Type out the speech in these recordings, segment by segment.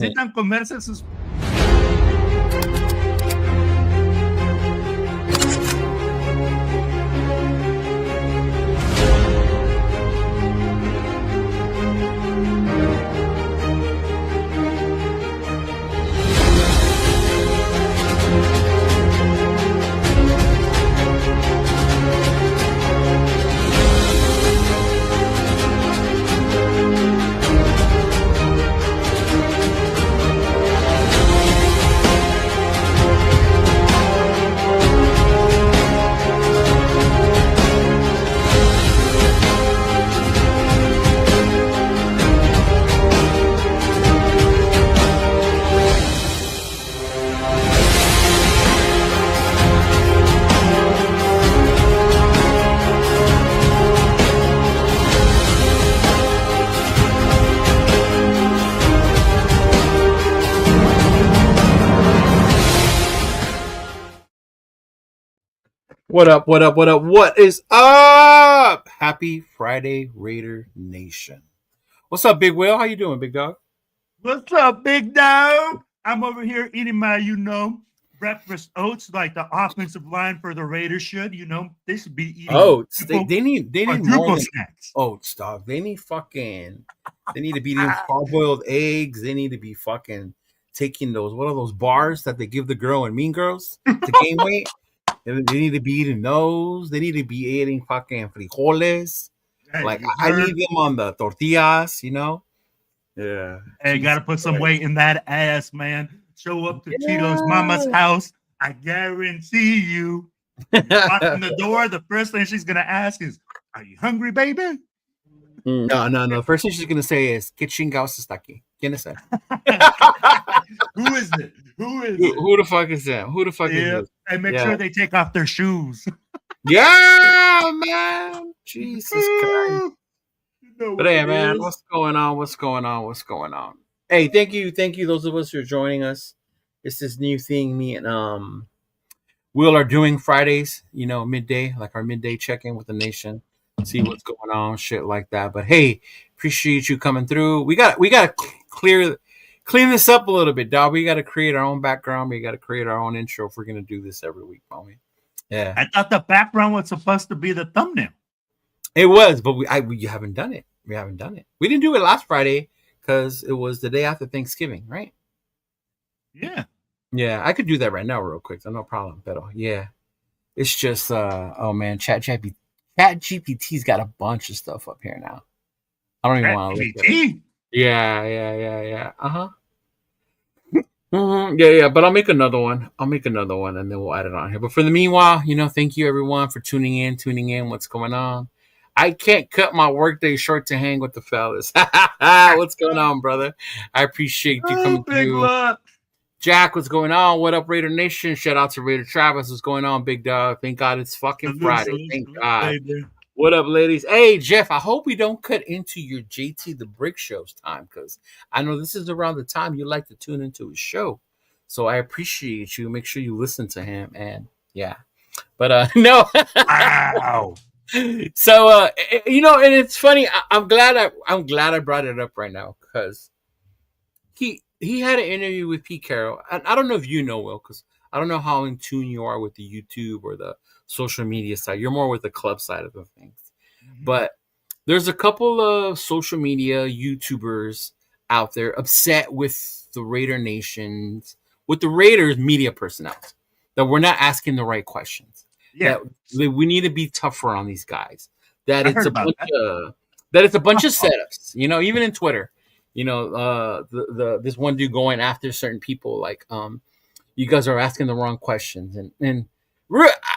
Necesitan comerse sus. What up, what up, what up? What is up? Happy Friday, Raider Nation. What's up, Big Will? How you doing, big dog? What's up, big dog? I'm over here eating my, breakfast oats like the offensive line for the Raiders should. They should be eating Oats. They need more than snacks. oats, dog. They need to be eating hard-boiled eggs. They need to be fucking taking what are those bars that they give the girl in Mean Girls to gain weight? They need to be eating those. They need to be eating fucking frijoles. Hey, like I need them on the tortillas, Yeah. Hey, gotta put some weight in that ass, man. Show up to Cheeto's mama's house. I guarantee you. You walk in the door, the first thing she's gonna ask is, "Are you hungry, baby?" No. The first thing she's gonna say is, "¿Qué chingados está aquí? ¿Quién es él?" Who is it? Who the fuck is that? Who the fuck is this? And make sure they take off their shoes. Yeah, man. Jesus Christ. But hey, man, what's going on? Hey, thank you. Those of us who are joining us. It's this new thing me and Will are doing Fridays, midday, like our midday check-in with the nation, see what's going on, shit like that. But hey, appreciate you coming through. We got to clean this up a little bit, dog. We got to create our own background. We got to create our own intro if we're gonna do this every week, homie. Yeah. I thought the background was supposed to be the thumbnail. It was, but we haven't done it. We haven't done it. We didn't do it last Friday because it was the day after Thanksgiving, right? Yeah. Yeah, I could do that right now real quick. So no problem. But yeah. It's just oh man, ChatGPT's got a bunch of stuff up here now. I don't even want to look at it. Yeah. Uh-huh. Yeah. But I'll make another one. And then we'll add it on here. But for the meanwhile, thank you everyone for tuning in. What's going on? I can't cut my workday short to hang with the fellas. What's going on, brother? I appreciate you coming through. Luck. Jack, what's going on? What up, Raider Nation? Shout out to Raider Travis. What's going on, big dog? Thank God it's fucking Friday. Thank God. Baby. What up, ladies? Hey, Jeff, I hope we don't cut into your JT the Brick Show's time because I know this is around the time you like to tune into his show. So I appreciate you. Make sure you listen to him. And yeah. But no. Wow. So and it's funny. I'm glad I brought it up right now because he had an interview with Pete Carroll. And I don't know if you know, Will, because I don't know how in tune you are with the YouTube or the social media side. You're more with the club side of the things. Mm-hmm. But there's a couple of social media YouTubers out there upset with the Raider Nations, with the Raiders media personnel, that we're not asking the right questions. Yeah, that we need to be tougher on these guys. That it's a bunch of setups. Even in Twitter, this one dude going after certain people like, you guys are asking the wrong questions, and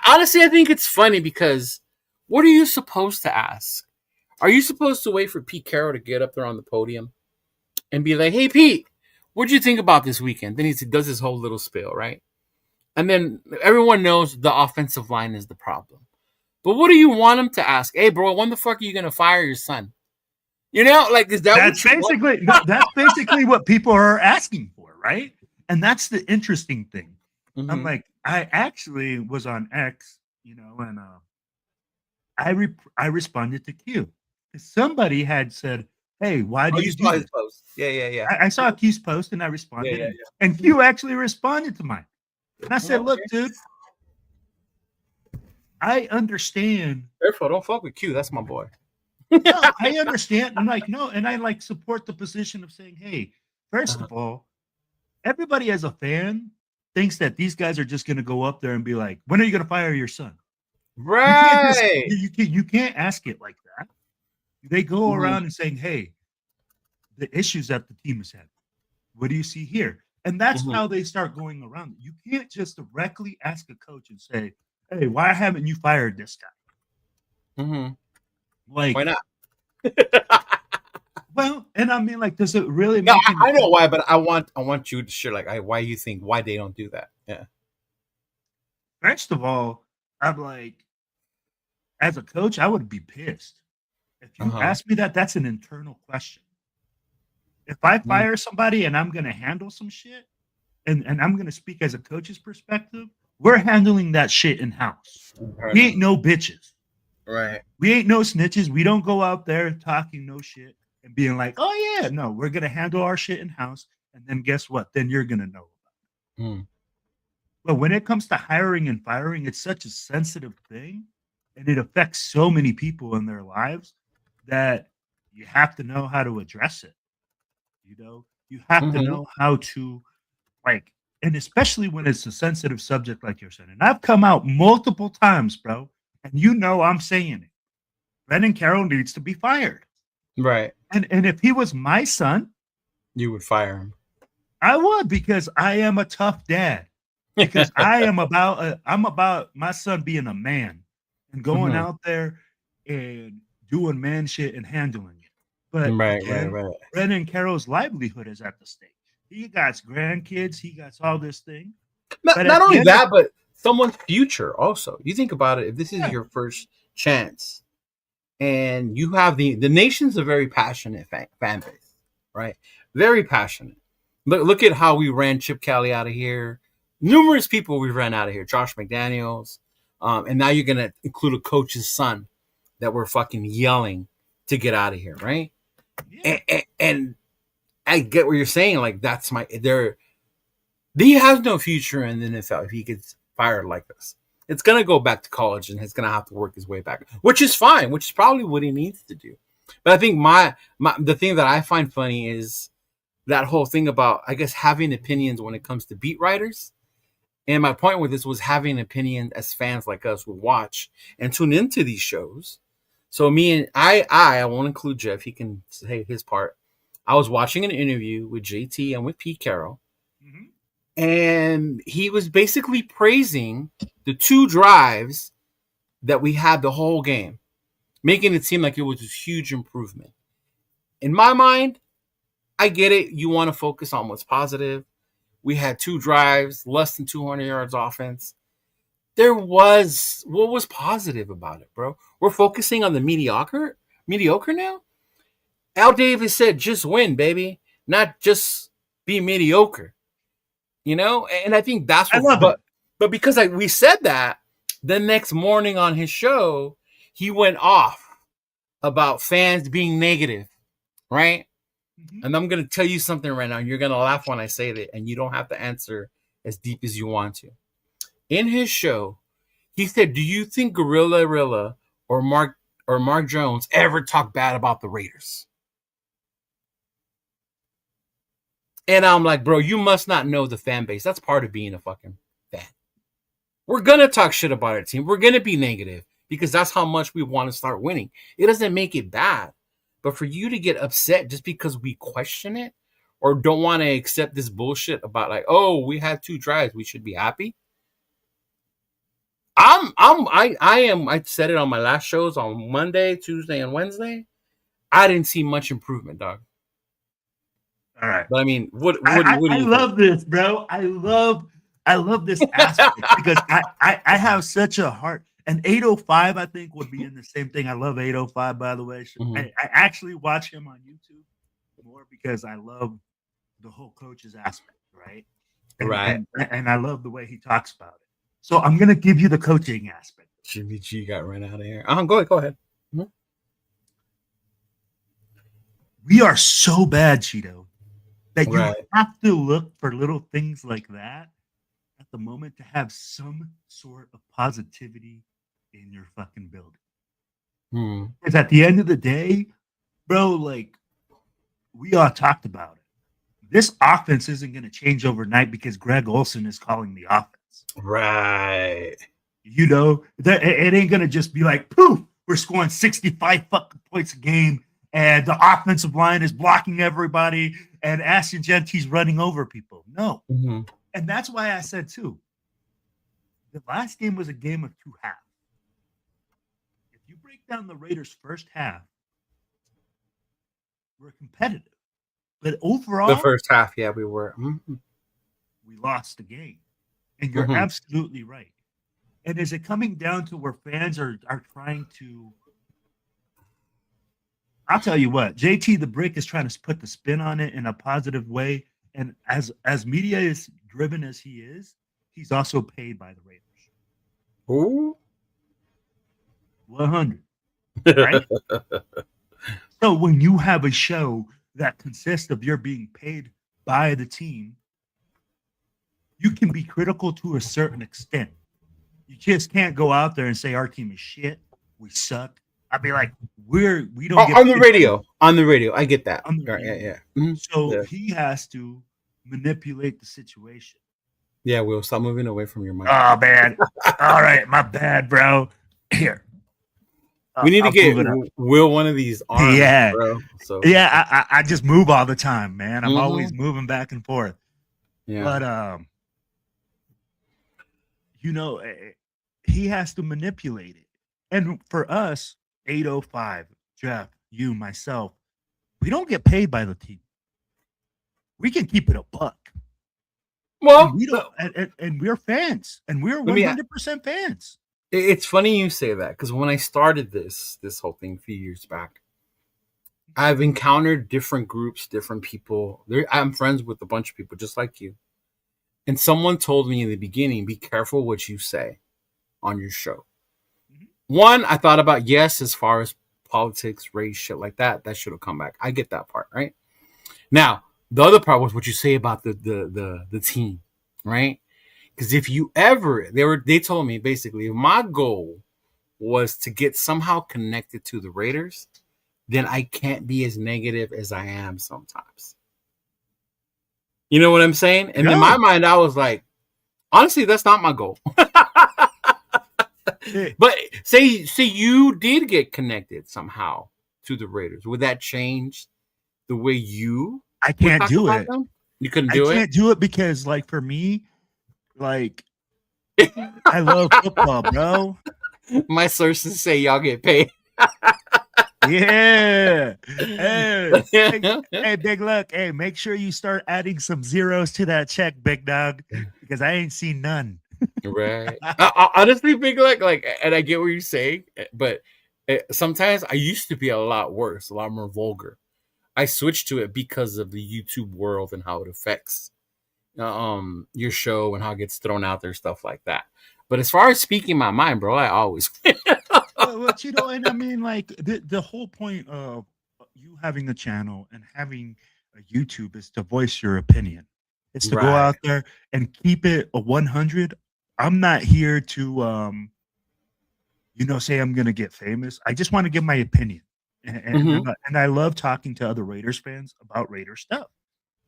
honestly, I think it's funny because what are you supposed to ask? Are you supposed to wait for Pete Carroll to get up there on the podium and be like, "Hey, Pete, what'd you think about this weekend?" Then he does his whole little spiel, right? And then everyone knows the offensive line is the problem. But what do you want him to ask? Hey, bro, when the fuck are you going to fire your son? Is that that's basically what people are asking for, right? And that's the interesting thing. Mm-hmm. I'm like, I actually was on X, and I responded to Q. Somebody had said, hey, why Oh, do you you do saw his this? post. Yeah. I saw Q's post and I Yeah, responded, yeah, and Q actually responded to mine. And I yeah. said, look, Okay. dude, I understand. Careful, don't fuck with Q. That's my boy. No, I understand. I'm like, no, and I like support the position of saying, hey, first Uh-huh. of all, everybody as a fan thinks that these guys are just going to go up there and be like, when are you going to fire your son? You can't just Right. you can't ask it like that. They go Mhm, around and saying, hey, the issues that the team has had. What do you see here? And that's mhm, how they start going around. You can't just directly ask a coach and say, hey, why haven't you fired this guy? mhm. Why Like, not? well, and I mean, like, does it really No, make any I know sense? why, but I want you to share like why you think why they don't do that. Yeah. First of all, I'm like, as a coach, I would be pissed. If Uh you huh. ask me that, that's an internal question. If I fire somebody and I'm going to handle some shit, and I'm going to speak as a coach's perspective, we're handling that shit in house. We Right. ain't no bitches. Right. We ain't no snitches. We don't go out there talking no shit and being like, oh, yeah, no, we're going to handle our shit in house. And then guess what? Then you're going to know. Mm. But when it comes to hiring and firing, it's such a sensitive thing and it affects so many people in their lives that you have to know how to address it. You know, you have to Mhm. know how to, like, and especially when it's a sensitive subject like you're saying. And I've come out multiple times, bro, and you know I'm saying it. Brendan Carroll needs to be fired. Right. And if he was my son, You would fire him. I would, because I am a tough dad. Because I'm about my son being a man and going Mhm. out there and doing man shit and handling it. But Right. Right. again, Right. Brendan Carroll's livelihood is at the stake. He got grandkids, he got all this thing. Not But at not the only end of that, but someone's future also. You think about it. If this is yeah, your first chance, and you have the nation's a very passionate fan base, right? Very passionate. Look at how we ran Chip Kelly out of here. Numerous people we ran out of here. Josh McDaniels, and now you're gonna include a coach's son that we're fucking yelling to get out of here, right? yeah. And I get what you're saying. Like that's my there. He has no future in the NFL if he gets fired like this. It's gonna go back to college and he's gonna have to work his way back, which is fine, which is probably what he needs to do. But I think my the thing that I find funny is that whole thing about I guess having opinions when it comes to beat writers. And my point with this was having an opinion as fans like us would watch and tune into these shows. So me and I won't include Jeff. He can say his part. I was watching an interview with JT and with Pete Carroll, Mhm. and he was basically praising the two drives that we had the whole game, making it seem like it was a huge improvement. In my mind, I get it. You want to focus on what's positive. We had two drives, less than 200 yards offense. There was what was positive about it, bro? We're focusing on the mediocre now. Al Davis said, "Just win, baby, not just be mediocre." You know, and I think that's I what. love it. But because we said that, the next morning on his show, he went off about fans being negative, right? Mhm. And I'm gonna tell you something right now. And you're gonna laugh when I say that, and you don't have to answer as deep as you want to. In his show, he said, "Do you think Gorilla or Mark Jones ever talk bad about the Raiders?" And I'm like, bro, you must not know the fan base. That's part of being a fucking fan. We're gonna talk shit about our team. We're gonna be negative because that's how much we want to start winning. It doesn't make it bad. But for you to get upset just because we question it or don't want to accept this bullshit about like, oh, we had two drives, we should be happy. I am. I said it on my last shows on Monday, Tuesday, and Wednesday. I didn't see much improvement, dog. All right. But I mean, what do I you think? love this, bro. I love this aspect because I have such a heart. And 805, I think, would be in the same thing. I love 805, by the way. Mhm. I actually watch him on YouTube more because I love the whole coach's aspect, right? And Right. and and I love the way he talks about it. So I'm gonna give you the coaching aspect. Jimmy G got run out of here. Go ahead. Go ahead. Mhm. We are so bad, Cheeto, that you Right. have to look for little things like that at the moment to have some sort of positivity in your fucking building. Hmm. Because at the end of the day, bro, like we all talked about it. This offense isn't going to change overnight because Greg Olson is calling the offense. Right. You know, that it ain't going to just be like, poof, we're scoring 65 fucking points a game and the offensive line is blocking everybody and Ashton Gentry's running over people. No. Mm-hmm. And that's why I said, too, the last game was a game of two halves. If you break down the Raiders' first half, we're competitive. But The overall, first half, yeah, we were. Mm-hmm. we lost the game. And you're Mm-hmm. absolutely right. And is it coming down to where fans are trying to? I'll tell you what, JT the Brick is trying to put the spin on it in a positive way. And as media is driven as he is, he's also paid by the Raiders. Ooh. 100, right? So when you have a show that consists of your being paid by the team, you can be critical to a certain extent. You just can't go out there and say our team is shit. We suck. I'd be like, we don't get On the radio. On the radio, I get that. On the Right, radio. yeah. Mm-hmm. So Yeah. he has to manipulate the situation. Yeah, Will, stop moving away from your mic. Oh man. All right, my bad, bro. Here. We need to I'll get move it up. Will one of these arms, Yeah. bro. So Yeah, I just move all the time, man. I'm Mhm. always moving back and forth. yeah. But you know, he has to manipulate it. And for us, 805, Jeff, you, myself, we don't get paid by the team. We can keep it a buck. Well, And we don't, and we're fans, and we're Let me- 100% fans. it's funny you say that because when I started this whole thing a few years back, I've encountered different groups, different people. I'm friends with a bunch of people just like you. And someone told me in the beginning, be careful what you say on your show. Mhm. One, I thought about, yes, as far as politics, race, shit like that should have come back. I get that part, right? Now, the other part was what you say about the team, right? Because if you ever, they told me basically, if my goal was to get somehow connected to the Raiders, then I can't be as negative as I am sometimes. You know what I'm saying? And in my mind, I was like, honestly, that's not my goal. But say you did get connected somehow to the Raiders. Would that change the way you? I can't do it. Them? You couldn't do it? I can't do it because, like, for me, like, I love football, bro. My sources say y'all get paid. Yeah. Hey, Big Luck. Hey, make sure you start adding some zeros to that check, big dog, because I ain't seen none. Right. I honestly, Big Luck, like, and I get what you're saying, but sometimes I used to be a lot worse, a lot more vulgar. I switched to it because of the YouTube world and how it affects your show and how it gets thrown out there, stuff like that. But as far as speaking my mind, bro, I always Well, you know, and I mean, like, the whole point of you having a channel and having a YouTube is to voice your opinion. It's to go out there and keep it a 100. I'm not here to you know, say I'm gonna get famous. I just want to give my opinion. And I love talking to other Raiders fans about Raider stuff.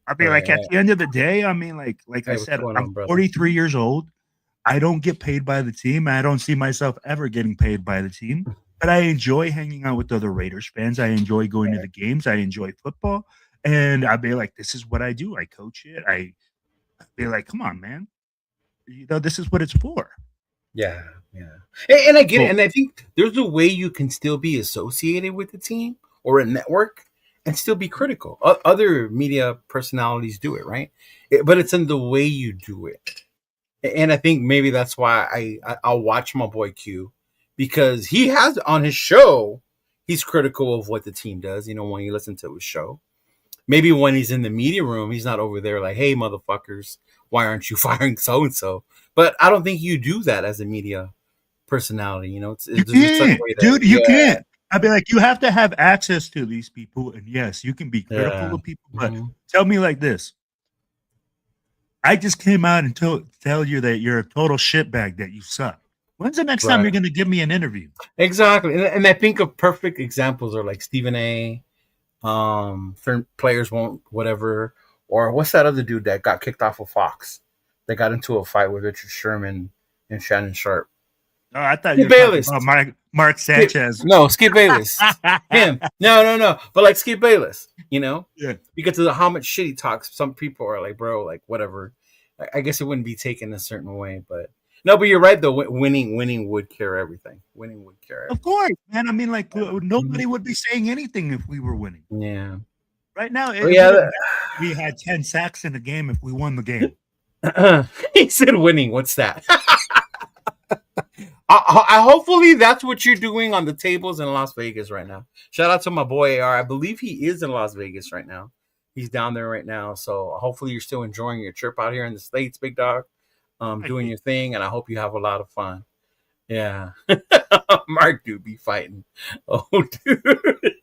I mean, like, at the end of the day, I mean, like I said, I'm 43 years old. I don't get paid by the team. I don't see myself ever getting paid by the team. But I enjoy hanging out with other Raiders fans. I enjoy going to the games. I enjoy football. And I'd be like, this is what I do. I coach it. I'd be like, come on, man. You know, this is what it's for. Yeah. And I get it. And I think there's a way you can still be associated with the team or a network and still be critical. Other media personalities do it, right? But it's in the way you do it. And I think maybe that's why I'll watch my boy Q, because he has on his show, he's critical of what the team does, you know, when you listen to his show. Maybe when he's in the media room, he's not over there like, hey, motherfuckers, why aren't you firing so-and-so? But I don't think you do that as a media personality, you know. You can't. You can't. I'd be like, you have to have access to these people, and yes, you can be critical Yeah. of people, but tell me like this: I just came out and tell you that you're a total shitbag, that you suck. When's the next time Right. you're going to give me an interview? Exactly. And I think of perfect examples are like Stephen A. Certain players won't whatever, or what's that other dude that got kicked off of Fox? That got into a fight with Richard Sherman and Shannon Sharp. Oh, I thought you Skip were talking Bayless. about Mark Sanchez. Skip Bayless. Him. No. But like Skip Bayless, Yeah. because of how much shit he talks, some people are like, bro, like whatever. I guess it wouldn't be taken a certain way, but no, but you're right though. Winning would cure everything. Winning would cure Of everything. course, man. I mean, like nobody would be saying anything if we were winning. Yeah. Right now, we had 10 sacks in the game if we won the game. He said winning. What's that? I hopefully that's what you're doing on the tables in Las Vegas right now. Shout out to my boy AR. I believe he is in Las Vegas right now. He's down there right now. So hopefully you're still enjoying your trip out here in the States, big dog. Doing your thing, and I hope you have a lot of fun. Yeah. Mark do be fighting. Oh, dude.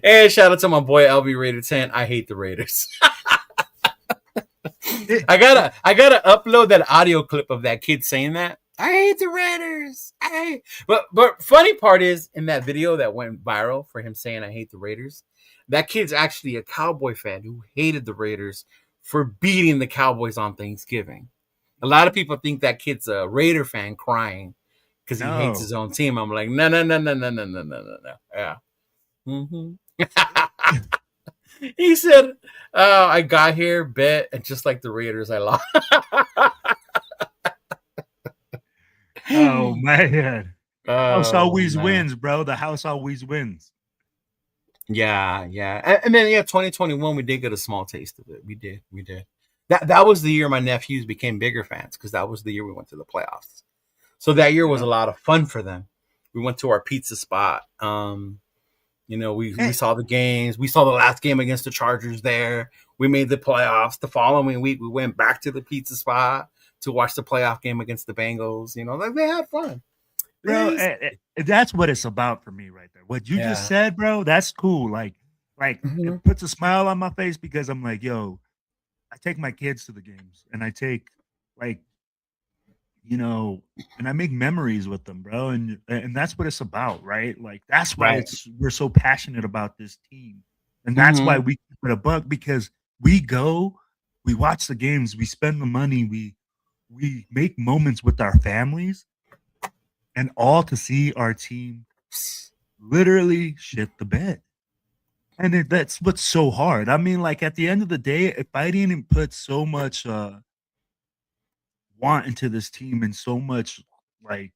And shout out to my boy LB Raider 10. I hate the Raiders. I gotta upload that audio clip of that kid saying that. I hate the Raiders. But funny part is in that video that went viral for him saying I hate the Raiders, that kid's actually a Cowboy fan who hated the Raiders for beating the Cowboys on Thanksgiving. A lot of people think that kid's a Raider fan crying because he hates his own team. I'm like, no. Yeah. Mm-hmm. He said, I got here, bet, and just like the Raiders, I lost. Oh, man. House always wins, bro. The house always wins. Yeah. And then, 2021, we did get a small taste of it. We did. That was the year my nephews became bigger fans because that was the year we went to the playoffs. So that year was a lot of fun for them. We went to our pizza spot. We saw the games. We saw the last game against the Chargers there. We made the playoffs. The following week, we went back to the pizza spot to watch the playoff game against the Bengals. Like they had fun. Bro, that's what it's about for me right there. What you just said, bro, that's cool. Like it puts a smile on my face because I'm like, yo, I take my kids to the games and I take and I make memories with them, bro. And that's what it's about, right? Like that's why we're so passionate about this team. And that's why we keep it a buck, because we go, we watch the games, we spend the money, we make moments with our families, and all to see our team literally shit the bed. And that's what's so hard. I mean, like at the end of the day, if I didn't put so much want into this team and so much, like,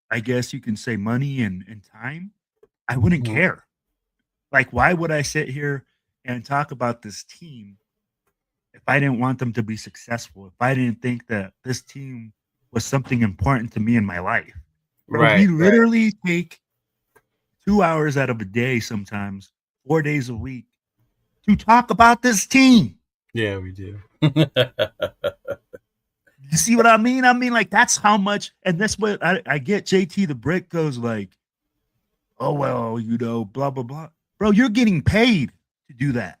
I guess you can say money and time, I wouldn't care. Like, why would I sit here and talk about this team if I didn't want them to be successful? If I didn't think that this team was something important to me in my life? We literally take 2 hours out of a day, sometimes 4 days a week, to talk about this team. Yeah, we do. You see what I mean? I mean, like, that's how much, and that's what I get. JT the Brick goes like, oh, well, blah, blah, blah. Bro, you're getting paid to do that.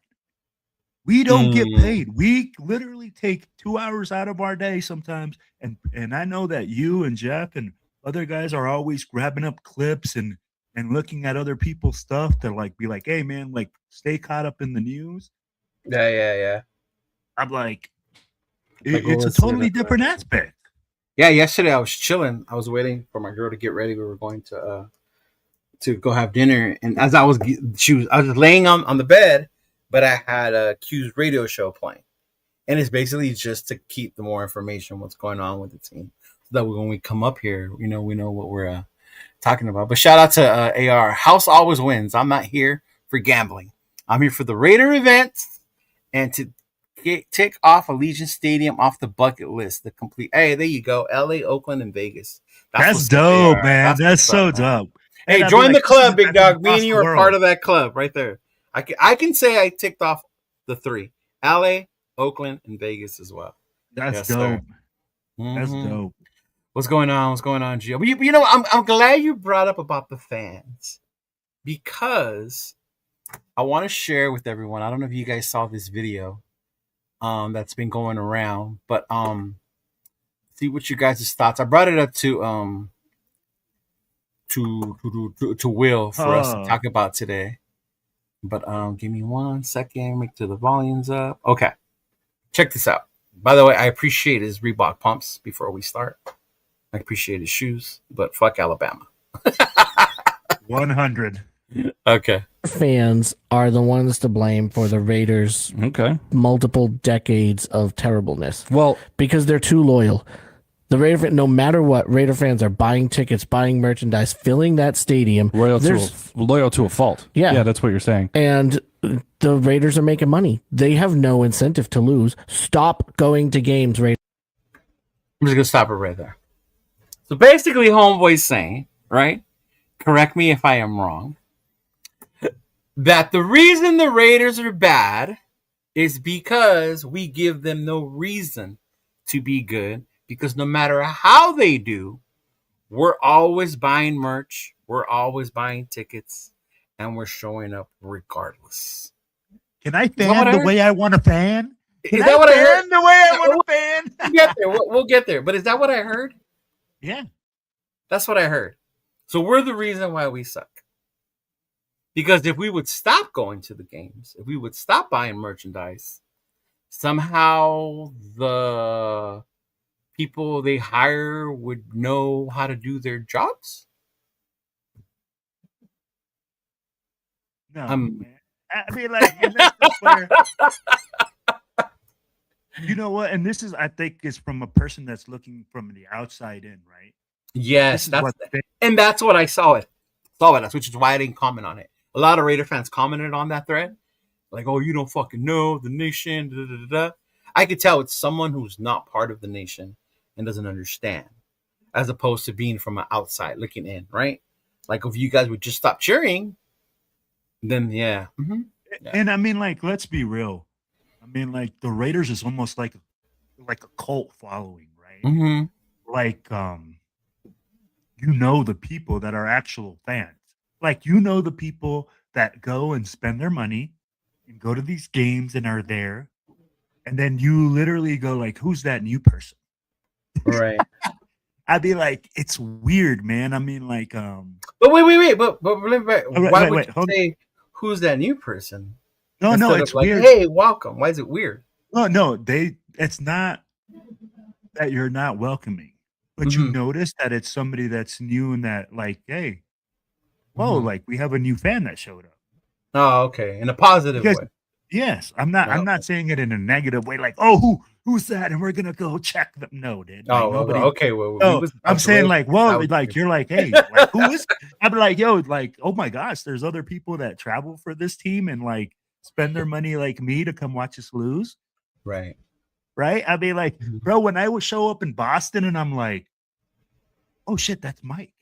We don't get paid. We literally take 2 hours out of our day sometimes. And I know that you and Jeff and other guys are always grabbing up clips and looking at other people's stuff to like be like, hey man, like stay caught up in the news. Yeah. I'm like, it's a totally different aspect. Yeah, yesterday I was chilling. I was waiting for my girl to get ready. We were going to go have dinner, and as I was laying on the bed, but I had a Q's radio show playing, and it's basically just to keep the more information what's going on with the team, so that when we come up here, we know what we're talking about. But shout out to AR. House always wins. I'm not here for gambling. I'm here for the Raider events and to tick off Allegiant Stadium off the bucket list. The complete. Hey, there you go. LA, Oakland, and Vegas. That's dope, man. That's so dope. Hey, join the club, big dog. Me and you are part of that club right there. I can say I ticked off the 3: LA, Oakland, and Vegas as well. That's dope. That's dope. What's going on? What's going on, Gio? You know, I'm glad you brought up about the fans because I want to share with everyone. I don't know if you guys saw this video that's been going around, but see what you guys' thoughts. I brought it up to Will for us to talk about today. But give me 1 second, make sure the volume's up. Okay. Check this out. By the way, I appreciate his Reebok pumps before we start. I appreciate his shoes, but fuck Alabama. 100. Okay. Fans are the ones to blame for the Raiders' multiple decades of terribleness. Well, because they're too loyal. The Raider, no matter what, Raider fans are buying tickets, buying merchandise, filling that stadium. Loyal to a fault. Yeah, that's what you're saying. And the Raiders are making money. They have no incentive to lose. Stop going to games, Raiders. I'm just gonna stop it right there. So basically, Homeboy's saying, right? Correct me if I am wrong. That the reason the Raiders are bad is because we give them no reason to be good. Because no matter how they do, we're always buying merch, we're always buying tickets, and we're showing up regardless. Can I fan the way I want to fan? Is that what I heard? The way I want to fan? We'll get there. We'll get there. But is that what I heard? Yeah. That's what I heard. So we're the reason why we suck. Because if we would stop going to the games, if we would stop buying merchandise, somehow the people they hire would know how to do their jobs. No, man. I mean, like, that's where, you know what? And this is, I think, is from a person that's looking from the outside in, right? Yes, that's what I saw. That's which is why I didn't comment on it. A lot of Raider fans commented on that thread, like, "Oh, you don't fucking know the nation." Da, da, da, da. I could tell it's someone who's not part of the nation and doesn't understand, as opposed to being from an outside looking in, right? Like if you guys would just stop cheering, then yeah. Mm-hmm. Yeah. And I mean, like, let's be real. I mean, like, the Raiders is almost like a cult following, right? Mm-hmm. Like, you know, the people that are actual fans. Like, you know, the people that go and spend their money and go to these games and are there. And then you literally go like, who's that new person? Right. I'd be like, it's weird, man. I mean, like, but wait. But why would you say who's that new person? No, it's like, weird. Hey, welcome. Why is it weird? No, it's not that you're not welcoming, but you notice that it's somebody that's new and that, like, hey, whoa, like we have a new fan that showed up. Oh, okay. In a positive way. Yes, I'm not saying it in a negative way, like, oh, who's that? And we're gonna go check them. No, dude. Like, okay. Well, I'm saying like, well, like you're like, hey, like, who is? I'd be like, yo, like, oh my gosh, there's other people that travel for this team and like spend their money like me to come watch us lose. Right. I'd be like, bro, when I would show up in Boston and I'm like, oh shit, that's Mike.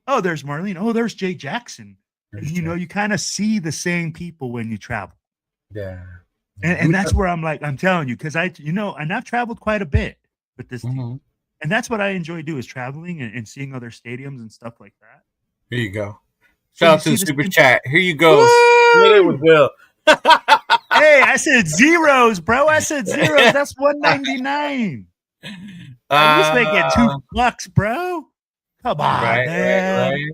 Oh, there's Marlene. Oh, there's Jay Jackson. And, you know, you kind of see the same people when you travel. Yeah. And that's where I'm like, I'm telling you, because and I've traveled quite a bit with this team. And that's what I enjoy do is traveling and seeing other stadiums and stuff like that. Here you go. Shout out to the super chat. Here you go. Split it with Will. Hey, I said zeros, bro. I said zeros. That's $1.99. At least make it $2, bro. Come on, man. Right.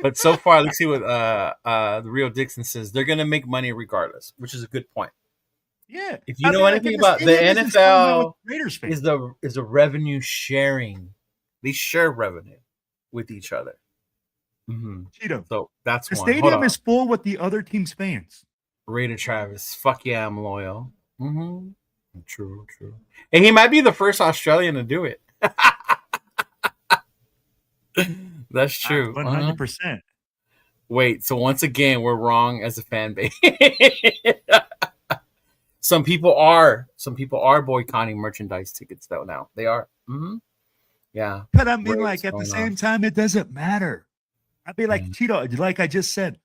But so far, let's see what the real Dixon says. They're gonna make money regardless, which is a good point. Yeah. If you know anything about the NFL, is a revenue sharing. They share revenue with each other. Cheeto. So that's the stadium is full with the other team's fans. Raider Travis, fuck yeah, I'm loyal. True. And he might be the first Australian to do it. That's true. 100%. Wait, so once again, we're wrong as a fan base. Some people are boycotting merchandise tickets though. Now they are. Yeah. But I mean, like at the same time, it doesn't matter. I'd be like, Cheeto, like I just said.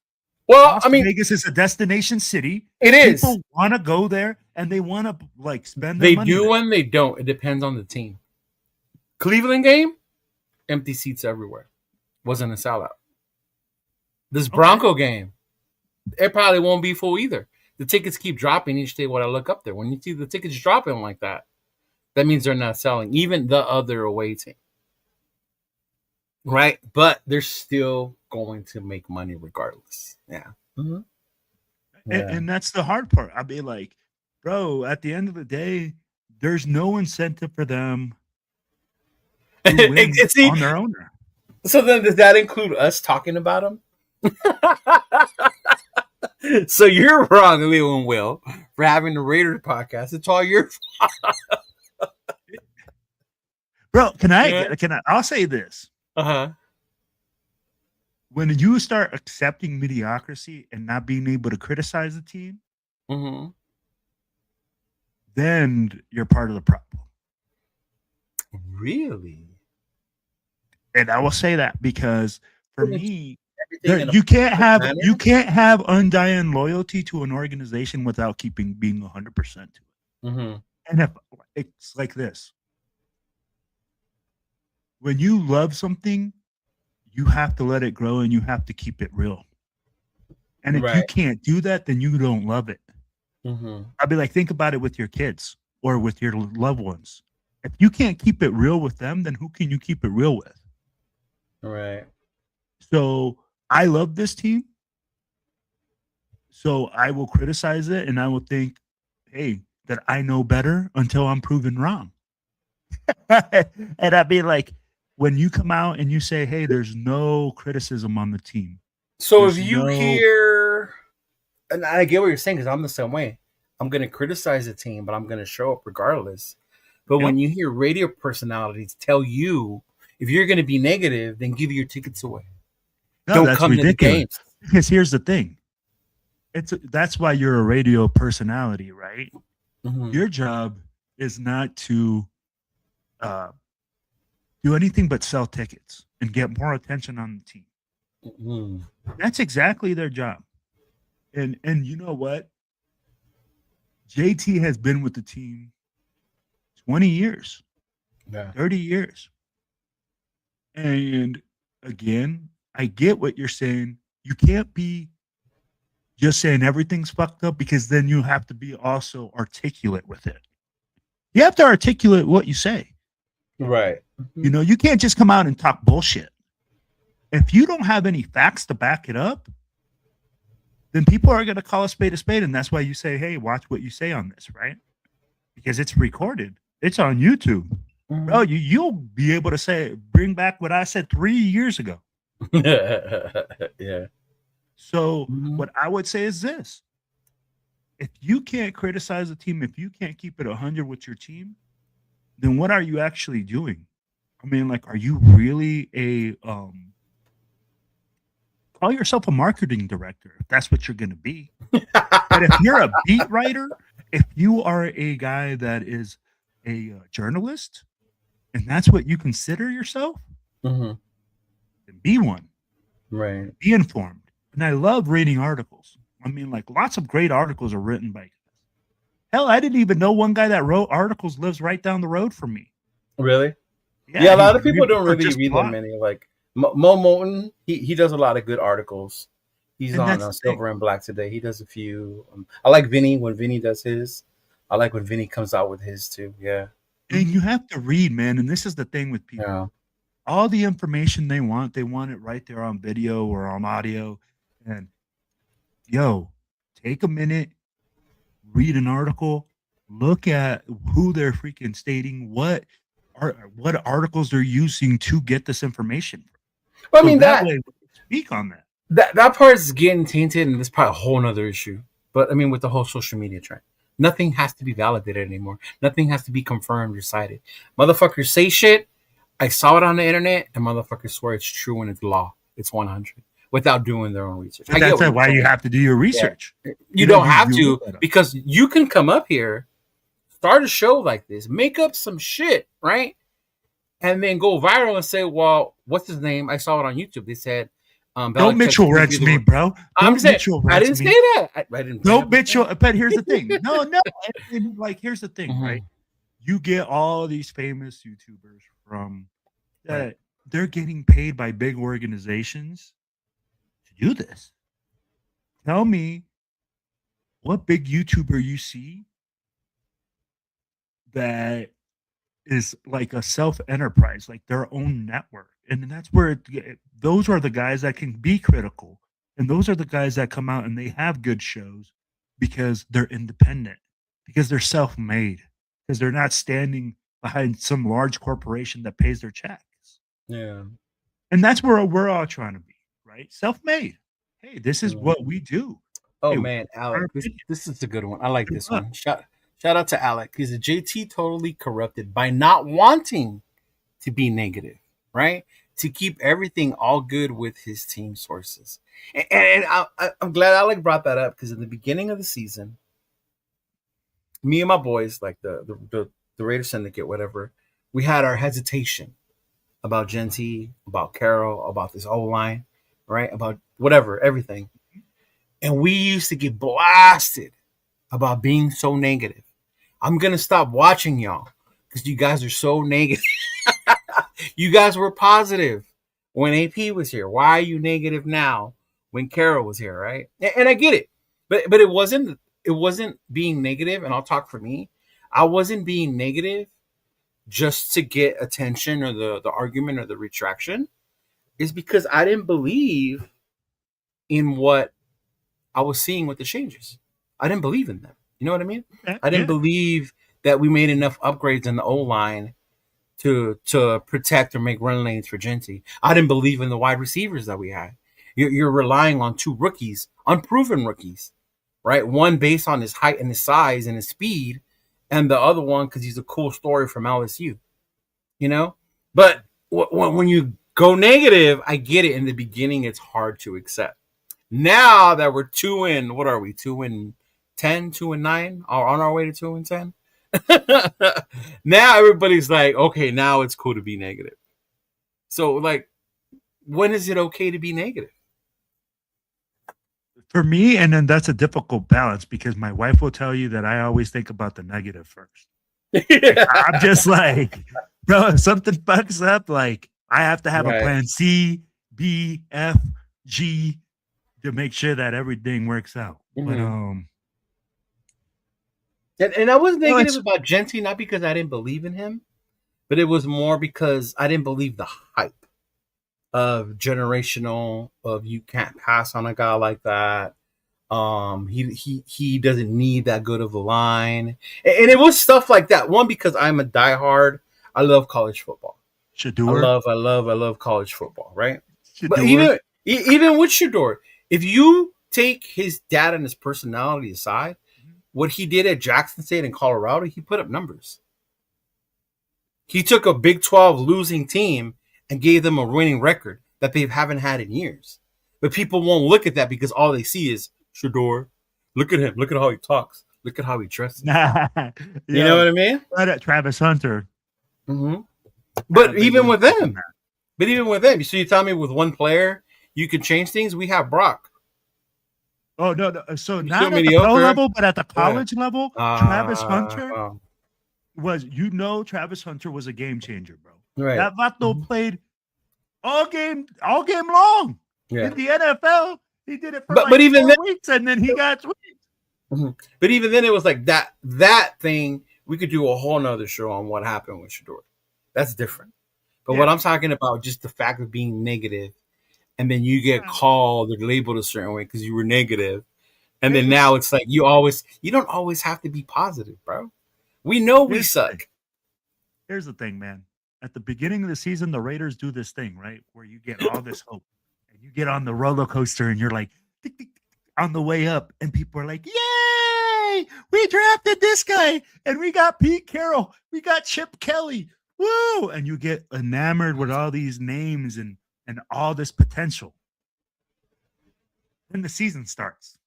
Well, Las Vegas is a destination city. It is. People want to go there and they want to like spend their money. They do and they don't. It depends on the team. Cleveland game, empty seats everywhere. Wasn't a sellout. This Bronco game, it probably won't be full either. The tickets keep dropping each day when I look up there. When you see the tickets dropping like that, that means they're not selling. Even the other away team. Right? But they're still going to make money regardless. Yeah. Mm-hmm. And that's the hard part. I'll be like, bro, at the end of the day, there's no incentive for them to win on their owner. So then does that include us talking about them? So you're wrong, Leo and Will, for having the Raiders podcast. It's all your fault. Bro, can I I'll say this. Uh-huh. When you start accepting mediocrity and not being able to criticize the team, mm-hmm. then you're part of the problem. Really? And I will say that because for me, you can't have undying loyalty to an organization without being 100% to it. Mm-hmm. And if it's like this, when you love something, you have to let it grow and you have to keep it real. And if you can't do that, then you don't love it. Mm-hmm. I'd be like, think about it with your kids or with your loved ones. If you can't keep it real with them, then who can you keep it real with? Right. So I love this team. So I will criticize it and I will think, hey, that I know better until I'm proven wrong. And I'd be like, when you come out and you say, hey, there's no criticism on the team. So if you hear, and I get what you're saying because I'm the same way. I'm going to criticize the team, but I'm going to show up regardless. But when you hear radio personalities tell you, if you're going to be negative, then give your tickets away. No, don't that's come ridiculous. to the games. Because here's the thing. That's why you're a radio personality, right? Mm-hmm. Your job is not to do anything but sell tickets and get more attention on the team. Mm-hmm. That's exactly their job. And you know what? JT has been with the team 20 years, 30 years. And again, I get what you're saying. You can't be just saying everything's fucked up because then you have to be also articulate with it. You have to articulate what you say. Right. You know, you can't just come out and talk bullshit. If you don't have any facts to back it up, then people are going to call a spade, and that's why you say, hey, watch what you say on this, right? Because it's recorded. It's on YouTube. Mm-hmm. Bro, you'll be able to bring back what I said 3 years ago. Yeah. So what I would say is this. If you can't criticize the team, if you can't keep it 100 with your team, then what are you actually doing? I mean, like, are you really call yourself a marketing director if that's what you're going to be. But if you're a beat writer, if you are a guy that is a journalist, and that's what you consider yourself, then be one. Right. Be informed. And I love reading articles. I mean, like, lots of great articles are written by guys. Hell, I didn't even know one guy that wrote articles lives right down the road from me. Really? Yeah, a lot of people don't really read that many. Like Mo Moulton, he does a lot of good articles. He's on Silver and Black today. He does a few. I like Vinny when Vinny does his. I like when Vinny comes out with his too. Yeah. And you have to read, man. And this is the thing with people. Yeah. All the information they want it right there on video or on audio. And take a minute, read an article, look at who they're freaking stating, what articles they're using to get this information. Well, I mean, that way, speak on that. That part is getting tainted, and it's probably a whole nother issue. But I mean, with the whole social media trend, nothing has to be validated anymore. Nothing has to be confirmed or cited. Motherfuckers say shit. I saw it on the internet, and motherfuckers swear it's true and it's law. It's 100 without doing their own research. That's why you have to do your research. Yeah. You don't have to, because you can come up here, start a show like this, make up some shit, right? And then go viral and say, well, what's his name? I saw it on YouTube. They said, don't Mitchell Reds me, bro. I'm saying, I didn't say that. I didn't. Don't Mitchell. But here's the thing. No. And like, here's the thing, right? You get all these famous YouTubers from that they're getting paid by big organizations to do this. Tell me what big YouTuber you see that is like a self enterprise, like their own network. And that's where those are the guys that can be critical. And those are the guys that come out and they have good shows because they're independent, because they're self made, because they're not standing behind some large corporation that pays their checks. Yeah. And that's where we're all trying to be, right? Self made. Hey, this is what we do. Oh Hey, man, Alec, this is a good one. I like this luck. one. Shout out to Alec. He's a JT totally corrupted by not wanting to be negative, right? To keep everything all good with his team sources. And I'm glad Alec brought that up because in the beginning of the season, me and my boys, like the Raider Syndicate, whatever, we had our hesitation about Genty, about Carroll, about this O line, right? About whatever, everything. And we used to get blasted about being so negative. I'm going to stop watching y'all because you guys are so negative. You guys were positive when AP was here. Why are you negative now when Carroll was here, right? And I get it. But it wasn't being negative, and I'll talk for me. I wasn't being negative just to get attention or the argument or the retraction. It's because I didn't believe in what I was seeing with the changes. I didn't believe in them. You know what I mean? I didn't believe that we made enough upgrades in the O line to protect or make run lanes for Genty. I didn't believe in the wide receivers that we had. You're relying on two rookies, unproven rookies, right? One based on his height and his size and his speed, and the other one because he's a cool story from LSU. You know, but when you go negative, I get it. In the beginning, it's hard to accept. Now that we're 2-10, 2-9, or on our way to 2-10. Now everybody's like, okay, now it's cool to be negative. So, like, when is it okay to be negative? For me, and then that's a difficult balance because my wife will tell you that I always think about the negative first. I'm just like, bro, if something fucks up, like I have to have a plan C, B, F, G to make sure that everything works out. Mm-hmm. But and I was negative about Genty, not because I didn't believe in him, but it was more because I didn't believe the hype of generational, of you can't pass on a guy like that. He doesn't need that good of a line, and it was stuff like that. One, because I'm a diehard. I love college football. Shador. I love college football, right? Shador. But even with Shador, if you take his dad and his personality aside, what he did at Jackson State and Colorado, he put up numbers. He took a Big 12 losing team and gave them a winning record that they haven't had in years. But people won't look at that because all they see is Shador. Look at him. Look at how he talks. Look at how he dresses. You know what I mean? Right at Travis Hunter. Mm-hmm. But even with them, so you tell me with one player you can change things? We have Brock. Oh, no. So not at the pro level, but at the college level, Travis Hunter was, Travis Hunter was a game changer, bro. Right. That Vato played all game long. Yeah. In the NFL, he did it for but even 4 weeks, and then he got tweaked. Mm-hmm. But even then, it was like that thing. We could do a whole nother show on what happened with Shador. That's different. But what I'm talking about, just the fact of being negative, and then you get called or labeled a certain way because you were negative, and then now it's like you don't always have to be positive, bro. We know we suck. Here's the thing, man. At the beginning of the season, the Raiders do this thing, right, where you get all this hope, and you get on the roller coaster, and you're like tick, tick, tick, on the way up, and people are like, "Yay! We drafted this guy, and we got Pete Carroll, we got Chip Kelly, woo!" And you get enamored with all these names and all this potential. Then the season starts.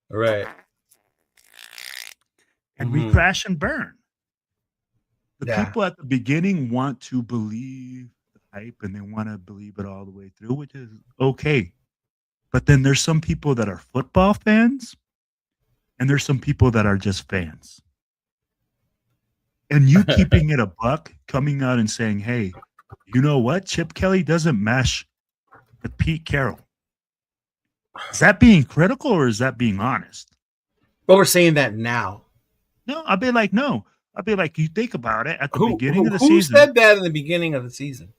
Right. And we crash and burn. The people at the beginning want to believe the hype and they want to believe it all the way through, which is okay. But then there's some people that are football fans and there's some people that are just fans. And you keeping it a buck, coming out and saying, hey, you know what? Chip Kelly doesn't mesh with Pete Carroll. Is that being critical or is that being honest? But we're saying that now. No, I'd be like, no. I'd be like, you think about it at the beginning of the who season. said that in the beginning of the season?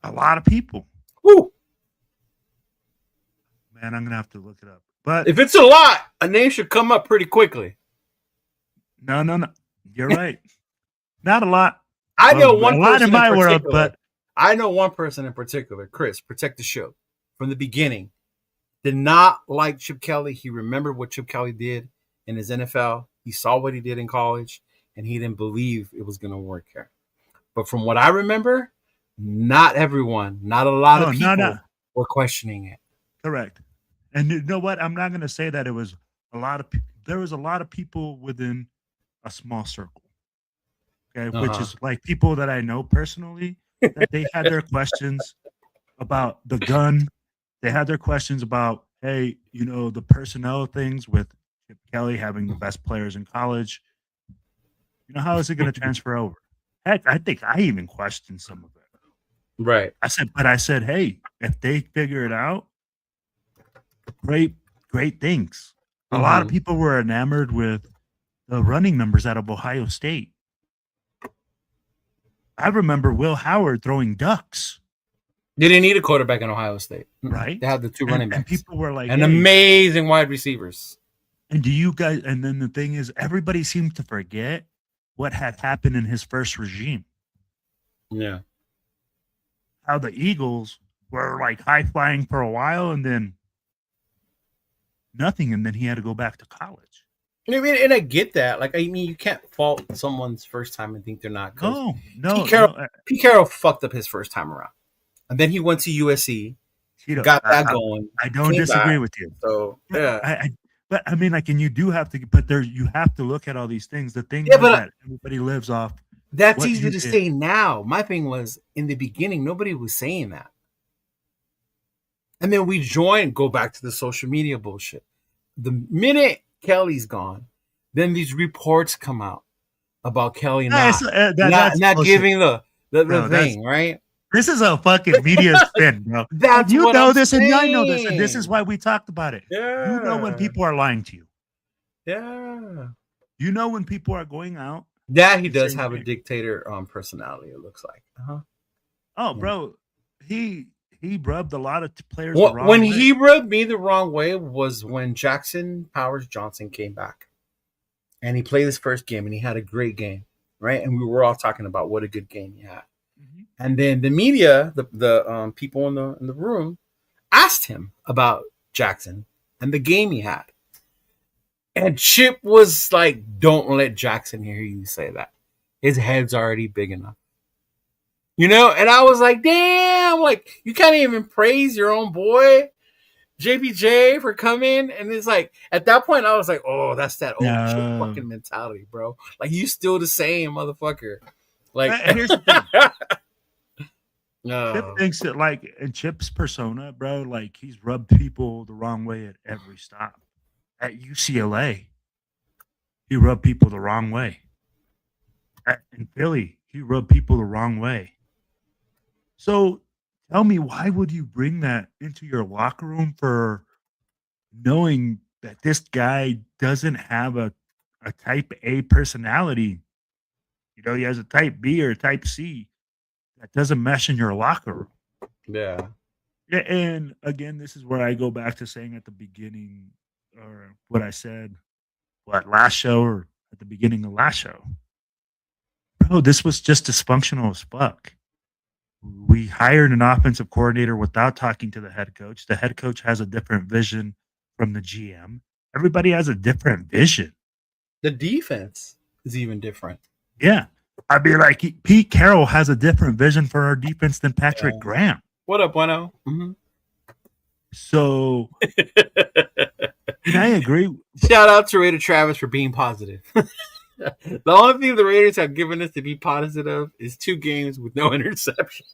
A lot of people. Who? Man, I'm gonna have to look it up. But if it's a lot, a name should come up pretty quickly. No. You're right. Not a lot. I know one a lot in my world, but I know one person in particular, Chris, protect the show. From the beginning, did not like Chip Kelly. He remembered what Chip Kelly did in his NFL. He saw what he did in college, and he didn't believe it was going to work here. But from what I remember, not everyone, not a lot of people were questioning it. Correct. And you know what? I'm not going to say that it was a lot of people. There was a lot of people within a small circle. Okay, which is like people that I know personally, that they had their questions about the gun. They had their questions about, hey, you know, the personnel things with Chip Kelly having the best players in college. You know, how is it going to transfer over? Heck, I think I even questioned some of it. Right. I said, hey, if they figure it out, great things. A lot of people were enamored with the running numbers out of Ohio State. I remember Will Howard throwing ducks. They didn't need a quarterback in Ohio State. Right. They had the two running backs. And people were like, and amazing wide receivers. And do you guys, and then the thing is, everybody seemed to forget what had happened in his first regime. Yeah. How the Eagles were like high flying for a while and then nothing. And then he had to go back to college. I mean, and I get that. Like, I mean, you can't fault someone's first time and think they're not good. No. Pete Carroll fucked up his first time around. And then he went to USC, got that going. I don't disagree with you. So, yeah. But I mean, like, and you do have to, but there, you have to look at all these things. The thing is that everybody lives off. That's easy to say now. My thing was, in the beginning, nobody was saying that. And then we go back to the social media bullshit. The minute Kelly's gone, then these reports come out about Kelly not giving the thing, right? This is a fucking media spin, bro. That's you what know I'm this, saying. and I know this, and this is why we talked about it. Yeah. You know when people are lying to you. Yeah. You know when people are going out. Yeah, he does have a dictator personality. It looks like. Oh, bro, he rubbed a lot of players the wrong way. When he rubbed me the wrong way was when Jackson Powers Johnson came back, and he played his first game, and he had a great game, right? And we were all talking about what a good game he had. And then the media, the people in the room, asked him about Jackson and the game he had. And Chip was like, "Don't let Jackson hear you say that. His head's already big enough." You know? And I was like, damn, like, you can't even praise your own boy, JPJ, for coming. And it's like, at that point, I was like, oh, that's that old Chip fucking mentality, bro. Like, you still the same, motherfucker. Like, here's the thing. No. Chip thinks that, like, in Chip's persona, bro, like, he's rubbed people the wrong way at every stop. At UCLA, he rubbed people the wrong way. In Philly, he rubbed people the wrong way. So tell me, why would you bring that into your locker room for knowing that this guy doesn't have a type A personality? You know, he has a type B or a type C. That doesn't mesh in your locker room. Yeah. Yeah, and again, this is where I go back to saying at the beginning, or what I said, last show or at the beginning of last show. Bro, this was just dysfunctional as fuck. We hired an offensive coordinator without talking to the head coach. The head coach has a different vision from the GM. Everybody has a different vision. The defense is even different. Yeah. I'd be like, Pete Carroll has a different vision for our defense than Patrick Graham. What up, Bueno? Mm-hmm. So, and I agree. Shout out to Raider Travis for being positive. The only thing the Raiders have given us to be positive is 2 games with no interception.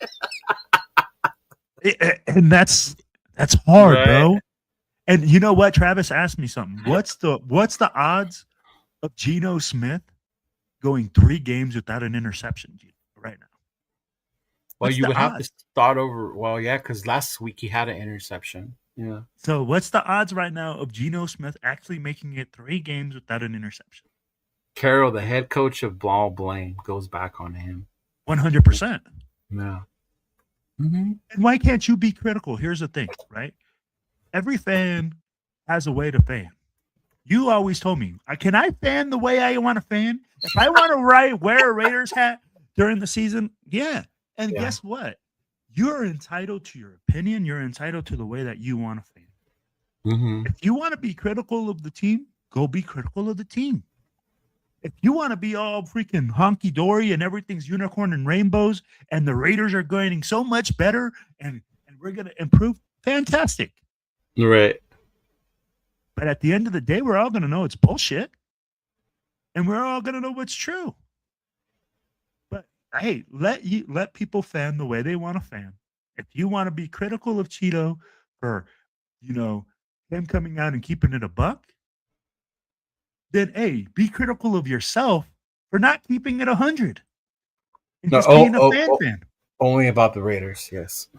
And that's hard, right, bro. And you know what? Travis asked me something. What's the odds of Geno Smith going 3 games without an interception right now? Well, What's you the would have to odds? start over. Well, yeah, because last week he had an interception. Yeah. So what's the odds right now of Geno Smith actually making it 3 games without an interception? Carroll, the head coach of Ball Blame, goes back on him. 100%. Yeah. Mm-hmm. And why can't you be critical? Here's the thing, right? Every fan has a way to fan. You always told me, can I fan the way I want to fan? If I want to wear a Raiders hat during the season, yeah. And Yeah. guess what? You're entitled to your opinion. You're entitled to the way that you want to fan. Mm-hmm. If you want to be critical of the team, go be critical of the team. If you want to be all freaking honky dory and everything's unicorn and rainbows, and the Raiders are going so much better, and we're going to improve, fantastic. Right. But at the end of the day, we're all going to know it's bullshit, and we're all going to know what's true. But hey, let people fan the way they want to fan. If you want to be critical of Cheeto for, him coming out and keeping it a buck, then hey, be critical of yourself for not keeping it 100 and just being a fan. Only about the Raiders, yes.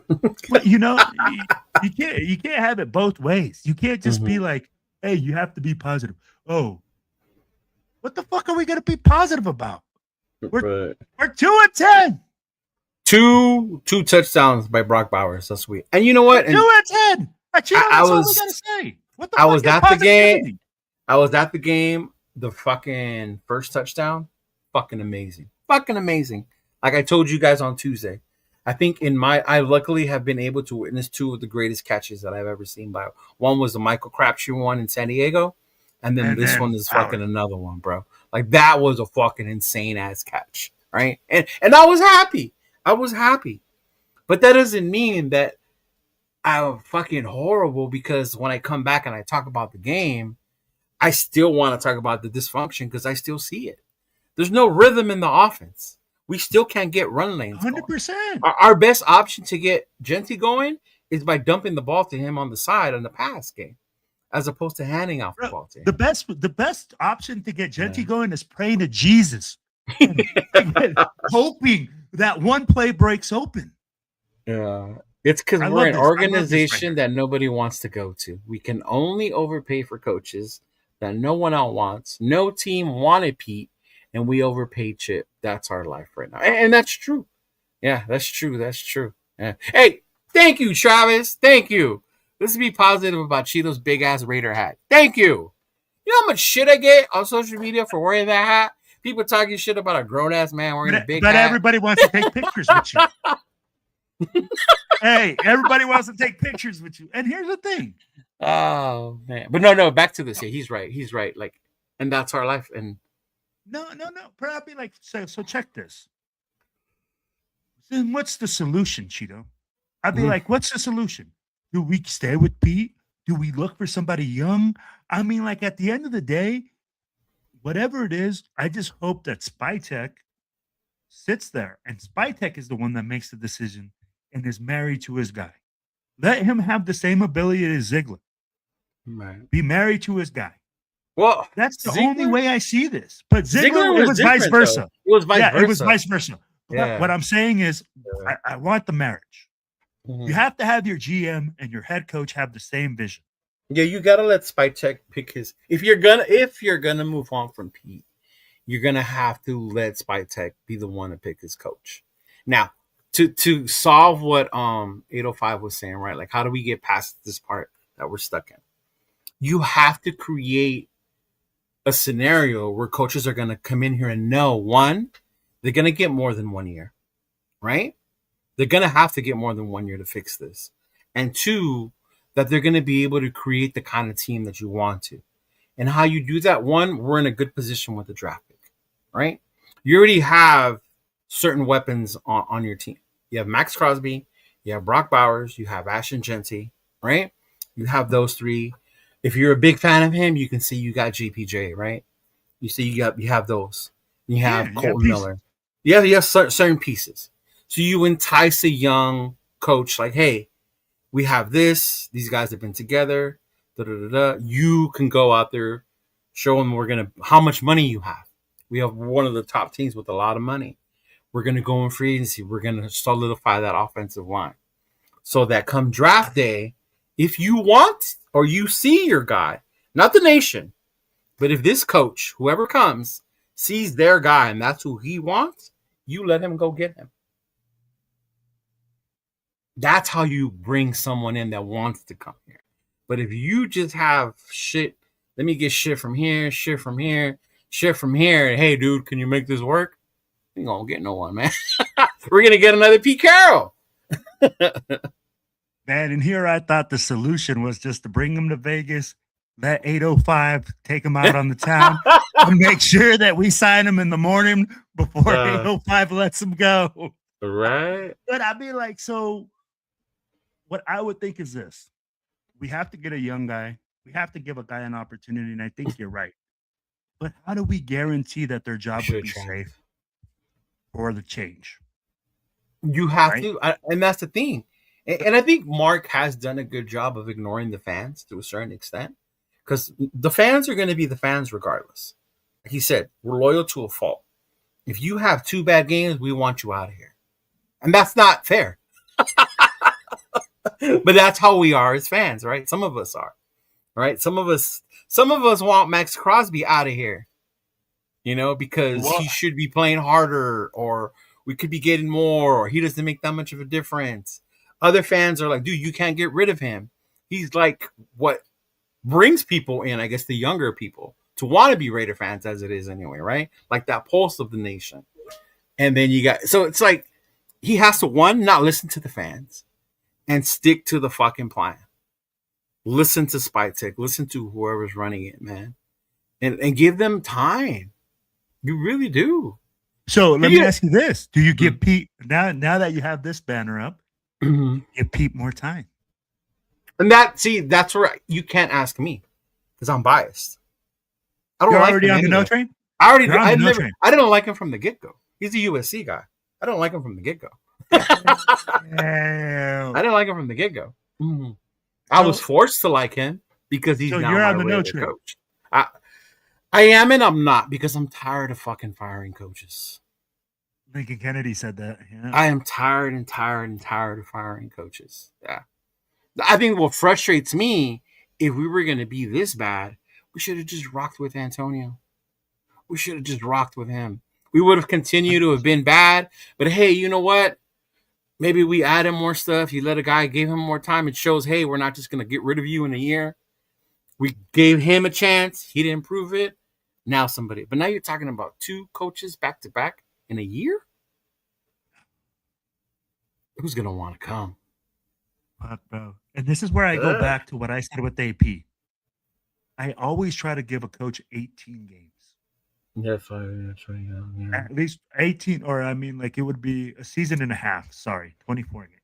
But you can't have it both ways. You can't just be like, hey, you have to be positive. Oh, what the fuck are we gonna be positive about? We're 2-10. Two touchdowns by Brock Bowers. That's sweet. And you know what? 2-10. That's all we gotta say. What the fuck was is at the game. positivity? I was at the game. The fucking first touchdown, fucking amazing. Fucking amazing. Like I told you guys on Tuesday. I think I luckily have been able to witness 2 of the greatest catches that I've ever seen. One was the Michael Crabtree one in San Diego, and then this one is fucking another one, bro. Like that was a fucking insane ass catch, right? And I was happy. But that doesn't mean that I'm fucking horrible, because when I come back and I talk about the game, I still want to talk about the dysfunction because I still see it. There's no rhythm in the offense. We still can't get run lanes 100%. Our best option to get Genty going is by dumping the ball to him on the side on the pass game, as opposed to handing off the ball to him. The best option to get Genty going is praying to Jesus, hoping that one play breaks open. Yeah. It's because we're an organization that nobody wants to go to. We can only overpay for coaches that no one else wants. No team wanted Pete, and we overpaid Chip. That's our life right now. And that's true. Yeah, that's true. Yeah. Hey, thank you, Travis. Thank you. Let's be positive about Cheeto's big-ass Raider hat. Thank you. You know how much shit I get on social media for wearing that hat? People talking shit about a grown-ass man wearing a big hat. But everybody wants to take pictures with you. Hey, everybody wants to take pictures with you. And here's the thing. Oh, man. But no, back to this. Yeah, he's right. Like, and that's our life. And No. But I'd be like, so check this. Then what's the solution, Cheeto? I'd be like, what's the solution? Do we stay with Pete? Do we look for somebody young? I mean, like at the end of the day, whatever it is, I just hope that Spytek sits there, and Spytek is the one that makes the decision and is married to his guy. Let him have the same ability as Ziegler. right. Be married to his guy. Well, That's the Ziegler- only way I see this. But Ziegler was it was vice different, versa. though. It was vice versa. It was vice versa. Yeah. What I'm saying is, Yeah. I want the marriage. Mhm. You have to have your GM and your head coach have the same vision. Yeah, you gotta let Spytek pick his. If you're gonna move on from Pete, you're gonna have to let Spytek be the one to pick his coach. Now, to solve what 805 was saying, right? Like, how do we get past this part that we're stuck in? You have to create a scenario where coaches are gonna come in here and know, one, they're gonna get more than 1 year, right? They're gonna have to get more than 1 year to fix this, and two, that they're gonna be able to create the kind of team that you want to. And how you do that, one, we're in a good position with the draft pick, right? You already have certain weapons on your team. You have Max Crosby, you have Brock Bowers, you have Ashton Genty, right? You have those three. If you're a big fan of him, you can see you got JPJ, right? You see you have those. You have Colton Miller. Yeah, you have certain pieces. So you entice a young coach like, hey, we have this. These guys have been together. You can go out there, show them how much money you have. We have one of the top teams with a lot of money. We're going to go in free agency. We're going to solidify that offensive line so that come draft day, if you want or you see your guy, not the nation, but if this coach, whoever comes, sees their guy and that's who he wants, you let him go get him. That's how you bring someone in that wants to come here. But if you just have shit, let me get shit from here, shit from here, shit from here. Hey, dude, can you make this work? We ain't gonna get no one, man. We're gonna get another Pete Carroll. Man, and here I thought the solution was just to bring him to Vegas, let 805 take him out on the town, and make sure that we sign him in the morning before 805 lets him go. Right. But I mean, like, so what I would think is this. We have to get a young guy. We have to give a guy an opportunity, and I think you're right. But how do we guarantee that their job would be safe for the change? You have to, and that's the thing. And I think Mark has done a good job of ignoring the fans to a certain extent, because the fans are going to be the fans regardless. Like he said, we're loyal to a fault. If you have 2 bad games, we want you out of here. And that's not fair. But that's how we are as fans, right? Some of us are, right? Some of us want Max Crosby out of here, because he should be playing harder, or we could be getting more, or he doesn't make that much of a difference. Other fans are like, dude, you can't get rid of him. He's like what brings people in, I guess, the younger people to want to be Raider fans as it is anyway, right? Like that pulse of the nation. And then so it's like he has to, one, not listen to the fans and stick to the fucking plan. Listen to Spytek. Listen to whoever's running it, man. And give them time. You really do. So let me ask you this. Do you give Pete, now that you have this banner up, give Pete more time? And that's where you can't ask me because I'm biased. I don't You're like already him on the anyway. no train? I didn't like him from the get-go. He's a USC guy. I don't like him from the get-go. I didn't like him from the get-go. Mm-hmm. I was forced to like him because he's now my Raider coach. I am and I'm not because I'm tired of fucking firing coaches. Lincoln Kennedy said that. Yeah. I am tired of firing coaches. Yeah. I think what frustrates me, if we were going to be this bad, we should have just rocked with Antonio. We should have just rocked with him. We would have continued to have been bad. But hey, you know what? Maybe we add him more stuff. You let a guy, gave him more time. It shows, hey, we're not just going to get rid of you in a year. We gave him a chance. He didn't prove it. Now somebody. But now you're talking about 2 coaches back to back in a year? Who's going to want to come? Fuck, bro. And this is where I go back to what I said with AP. I always try to give a coach 18 games. That's right. Yeah. At least 18, or I mean, like it would be a season and a half. Sorry, 24 games.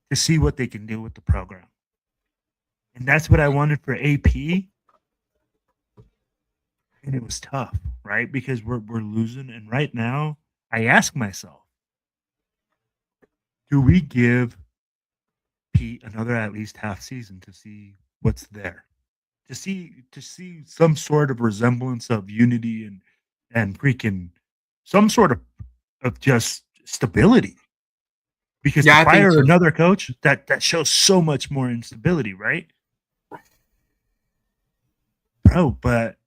To see what they can do with the program. And that's what I wanted for AP. And it was tough, right? Because we're losing. And right now, I ask myself, do we give Pete another at least half season to see what's there? To see some sort of resemblance of unity and freaking some sort of just stability. Because to fire another coach, that shows so much more instability, right? Bro, but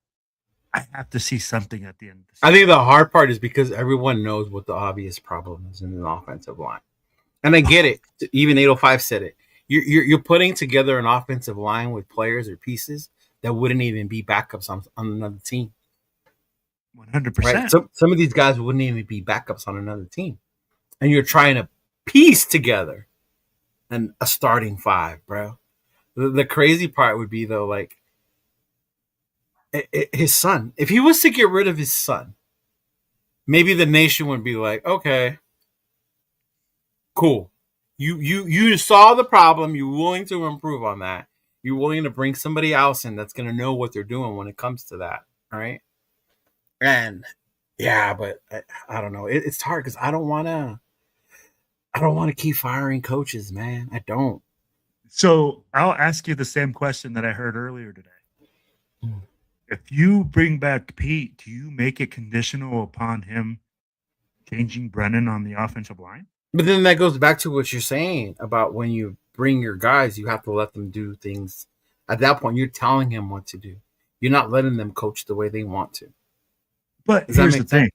I have to see something at the end of the season. I think the hard part is because everyone knows what the obvious problem is in the offensive line. And I get it. Even 805 said it. You're putting together an offensive line with players or pieces that wouldn't even be backups on another team. 100%. Right? Some of these guys wouldn't even be backups on another team. And you're trying to piece together a starting 5, bro. The crazy part would be, though, like, his son. If he was to get rid of his son, maybe the nation would be like, okay, cool. You saw the problem. You're willing to improve on that. You're willing to bring somebody else in that's going to know what they're doing when it comes to that, right? And yeah, but I don't know. It's hard because I don't want to keep firing coaches, man. I don't. So I'll ask you the same question that I heard earlier today. If you bring back Pete, do you make it conditional upon him changing Brennan on the offensive line. But then that goes back to what you're saying about when you bring your guys, you have to let them do things. At that point, you're telling him what to do. You're not letting them coach the way they want to. But Does that here's the make thing. sense?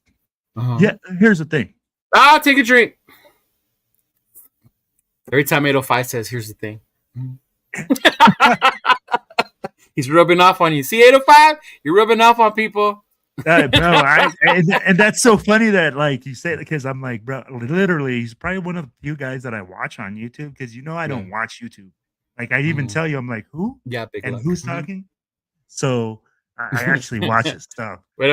Uh-huh. Yeah, here's the thing. I'll take a drink. Every time 805 says, here's the thing. He's rubbing off on you. See, 805? You're rubbing off on people. Bro, and that's so funny that like you say it because I'm like, bro, literally, he's probably one of the few guys that I watch on YouTube because I don't watch YouTube. Like I even tell you, I'm like, who? Yeah, big and luck. who's talking? So I actually watch his stuff. Wait.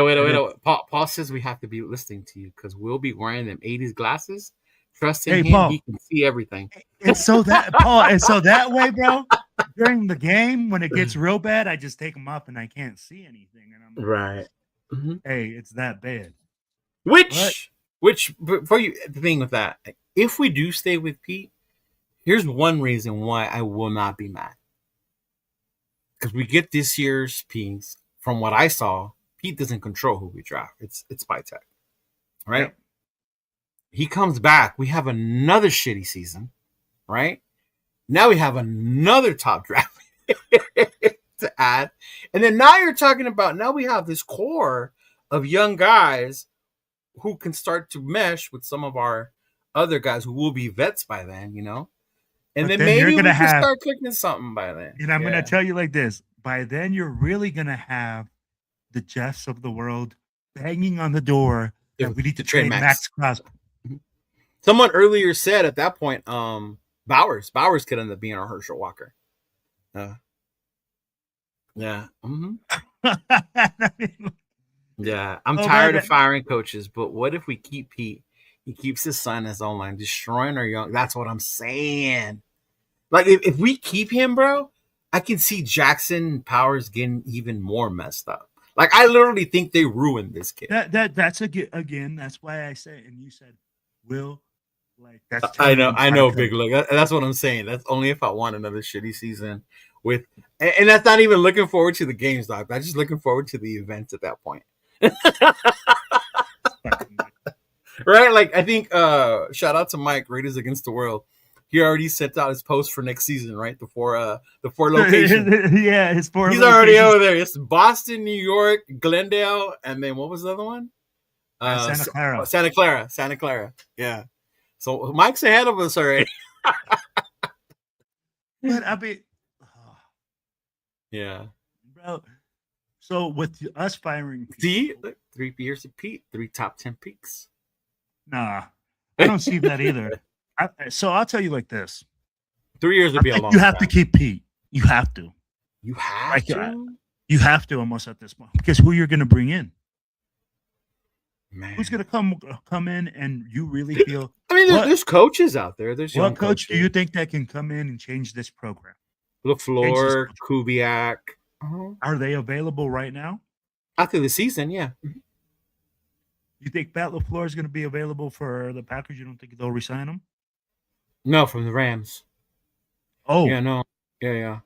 Paul says we have to be listening to you because we'll be wearing them 80s glasses. Trust in him, Paul, he can see everything. And so that Paul, and so that way, bro, during the game when it gets real bad, I just take them up and I can't see anything, and I'm like, right. Hey, it's that bad. Which before you the thing with that, if we do stay with Pete, here's one reason why I will not be mad. Because we get this year's piece. From what I saw, Pete doesn't control who we draft. It's by tech. Right? Yep. He comes back. We have another shitty season, right? Now we have another top draft to add. And then now you're talking about, now we have this core of young guys who can start to mesh with some of our other guys who will be vets by then, And then maybe we can start clicking something by then. And I'm going to tell you like this. By then, you're really going to have the Jeffs of the world banging on the door that we need to trade Max Crosby. Someone earlier said at that point, Bowers could end up being our Herschel Walker. Yeah. Yeah. I'm tired of firing coaches, but what if we keep Pete? He keeps his son as online, destroying our young. That's what I'm saying. Like, if we keep him, bro, I can see Jackson Powers getting even more messed up. Like, I literally think they ruined this kid. That's again. That's why I say, and you said, Will. Like that's I know, big look. That's what I'm saying. That's only if I want another shitty season with, and that's not even looking forward to the games, dog. I'm just looking forward to the events at that point. Right? Like I think, shout out to Mike, Raiders Against the World. He already sent out his post for next season, right? The four locations. Yeah, his four. He's already over there. It's Boston, New York, Glendale, and then what was the other one? Santa Clara. Santa Clara. Yeah. So Mike's ahead of us already. But I mean, yeah, bro. So with us firing, see, look, 3 years of Pete, 3 top 10 peaks. Nah, I don't see that either. So I'll tell you like this: 3 years would be a long. You have to keep Pete. You have to. You have to. You have to almost at this point because who you're going to bring in? Man. Who's going to come in and you really feel? I mean, there's coaches out there. There's what coach do you think that can come in and change this program? LaFleur, Kubiak. Are they available right now? After the season, yeah. You think Pat LaFleur is going to be available for the Packers? You don't think they'll resign him? No, from the Rams. Oh, yeah, no, yeah.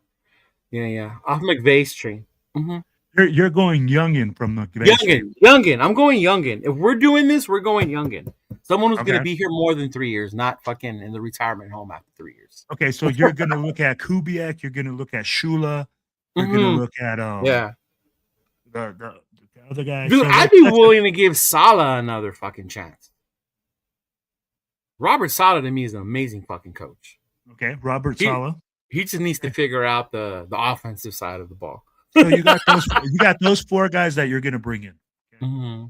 Off McVay's train. Mm-hmm. You're going Youngin from the Youngin. I'm going Youngin. If we're doing this, we're going Youngin. Someone who's going to be here more than 3 years, not fucking in the retirement home after 3 years. Okay, so you're going to look at Kubiak. You're going to look at Shula. You're going to look at the other guy. Dude, so I'd be willing to give Saleh another fucking chance. Robert Saleh to me is an amazing fucking coach. Okay, Robert Saleh. He just needs to figure out the offensive side of the ball. So you got those 4 guys that you're going to bring in. Okay? Mm-hmm.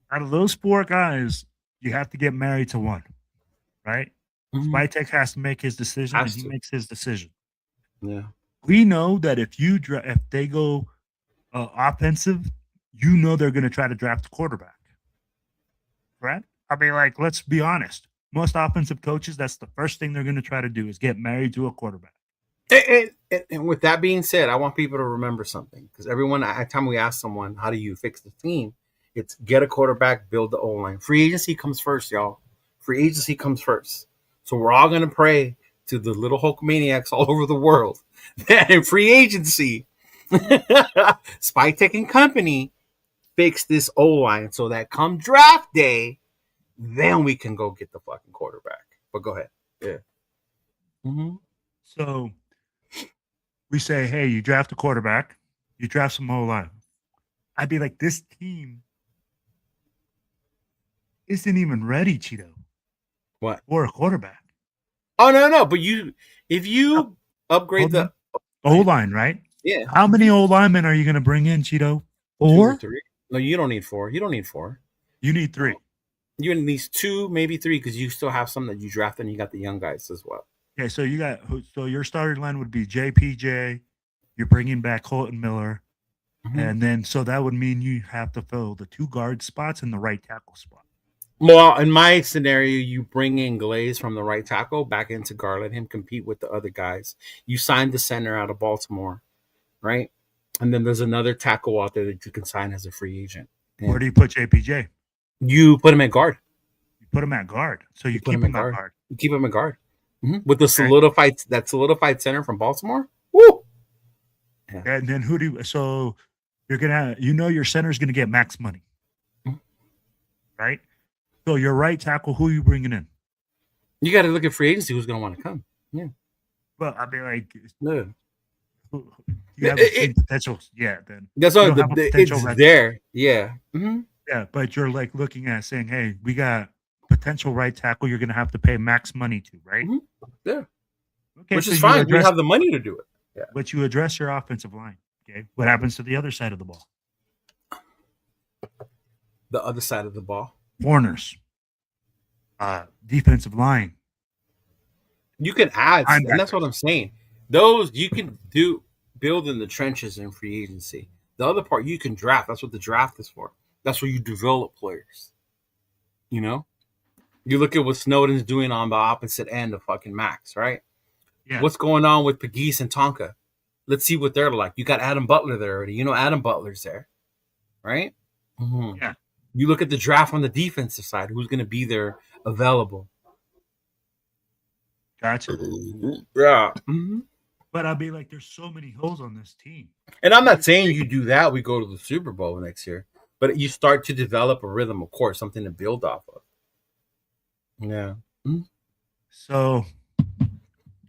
Out of those 4 guys, you have to get married to one, right? Mm-hmm. Vitek has to make his decision, and he makes his decision. Yeah, we know that if they go offensive, they're going to try to draft a quarterback, right? I mean, like, let's be honest. Most offensive coaches, that's the first thing they're going to try to do is get married to a quarterback. And with that being said, I want people to remember something because every time we ask someone, how do you fix the team? It's get a quarterback, build the O-line. Free agency comes first, y'all. Free agency comes first. So we're all going to pray to the little Hulkamaniacs all over the world that in free agency, Spytek and company fix this O-line so that come draft day, then we can go get the fucking quarterback. But go ahead. Yeah. Mm-hmm. So we say, hey, you draft a quarterback, you draft some O-line. I'd be like, this team isn't even ready, Cheeto. What? For a quarterback. Oh no! But if you upgrade the O-line, right? Yeah. How many O-linemen are you going to bring in, Cheeto? 2 or 4? 3. No, you don't need 4. You don't need 4. You need 3. You need at least 2, maybe 3, because you still have some that you drafted and you got the young guys as well. Okay, so your starting line would be JPJ. You're bringing back Colton Miller, and then so that would mean you have to fill the 2 guard spots and the right tackle spot. Well, in my scenario, you bring in Glaze from the right tackle back into guard, let him compete with the other guys. You signed the center out of Baltimore, right? And then there's another tackle out there that you can sign as a free agent. And where do you put JPJ? You put him at guard. You put him at guard, so you put keep him at guard. You keep him at guard with the solidified center from Baltimore. Woo! Yeah. And then who do you? So you're gonna, your center's gonna get max money, right? So your right tackle, who are you bringing in? You got to look at free agency. Who's going to want to come? Yeah. Well, I mean, like, no. You haven't seen potential yet. Then that's all. It's there. Yeah. Mm-hmm. Yeah, but you're like looking at saying, hey, we got potential right tackle. You're going to have to pay max money to, right? Mm-hmm. Yeah. Okay, which is fine. We have the money to do it. Yeah. But you address your offensive line. Okay. What happens to the other side of the ball? The other side of the ball. Corners. Defensive line. You can add, and that's what I'm saying. Those you can build in the trenches in free agency. The other part you can draft. That's what the draft is for. That's where you develop players. You look at what Snowden's doing on the opposite end of fucking Max, right? Yeah. What's going on with Pegues and Tonka? Let's see what they're like. You got Adam Butler there already. Adam Butler's there, right? Mm-hmm. Yeah. You look at the draft on the defensive side. Who's going to be there available? Gotcha. Yeah. Mm-hmm. But I'll be like, there's so many holes on this team. And I'm not saying you do that. We go to the Super Bowl next year. But you start to develop a rhythm, of course, something to build off of. Yeah. Mm-hmm. So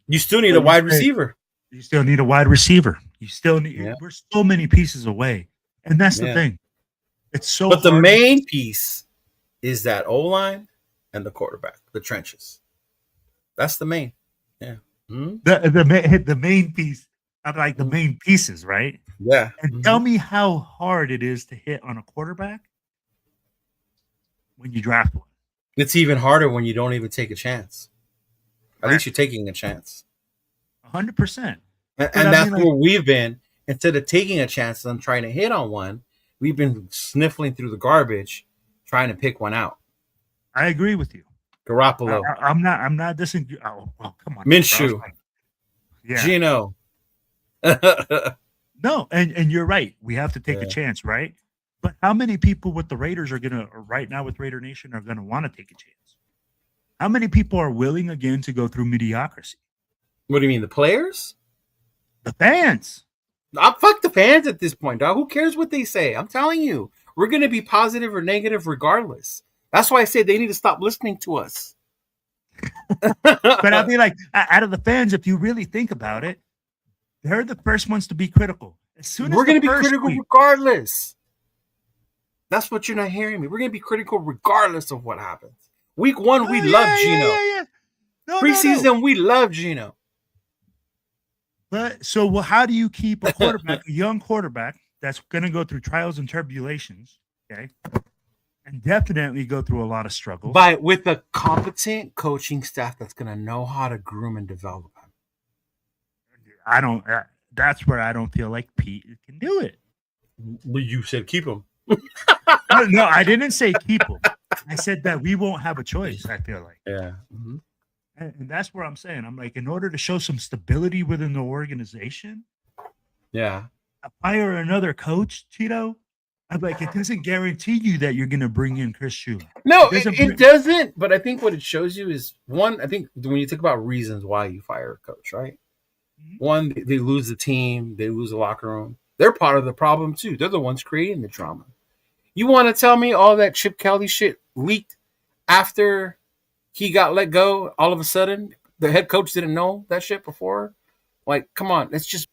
you still need a wide receiver. You still need a wide receiver. You still need. We're so many pieces away, and that's the thing. It's so. But the main piece is that O-line and the quarterback, the trenches. That's the main. Yeah. Mm-hmm. The main piece. I like the main pieces, right? Yeah. And tell me how hard it is to hit on a quarterback when you draft one. It's even harder when you don't even take a chance. At least you're taking a chance. 100%. And that's where we've been. Instead of taking a chance and trying to hit on one, we've been sniffling through the garbage, trying to pick one out. I agree with you. Garoppolo. I'm not disagreeing. Oh, well, come on. Minshew. Yeah. Gino. No, and you're right. We have to take a chance, right? But how many people with the Raiders right now with Raider Nation are gonna want to take a chance? How many people are willing again to go through mediocrity? What do you mean, the players? The fans. Fuck the fans at this point, dog. Who cares what they say? I'm telling you, we're gonna be positive or negative regardless. That's why I say they need to stop listening to us. But I mean, like, out of the fans, if you really think about it, they're the first ones to be critical. As soon as we're going to be critical regardless. That's what you're not hearing me. We're going to be critical regardless of what happens. Week 1, we love Gino. Yeah. No, Preseason, we love Gino. But so, how do you keep a quarterback, a young quarterback that's going to go through trials and tribulations, okay, and definitely go through a lot of struggles, with a competent coaching staff that's going to know how to groom and develop him? That's where I don't feel like Pete can do it. Well, you said keep him. No, I didn't say keep him. I said that we won't have a choice. I feel like, yeah, mm-hmm. and that's where I'm saying. I'm like, in order to show some stability within the organization, hire another coach, Cheeto. I'm like, it doesn't guarantee you that you're going to bring in Chris Shula. No, it doesn't. But I think what it shows you is one. I think when you think about reasons why you fire a coach, right? One, they lose the team, they lose the locker room. They're part of the problem too. They're the ones creating the drama. You want to tell me all that Chip Kelly shit leaked after he got let go, all of a sudden the head coach didn't know that shit before. Like, come on, it's just.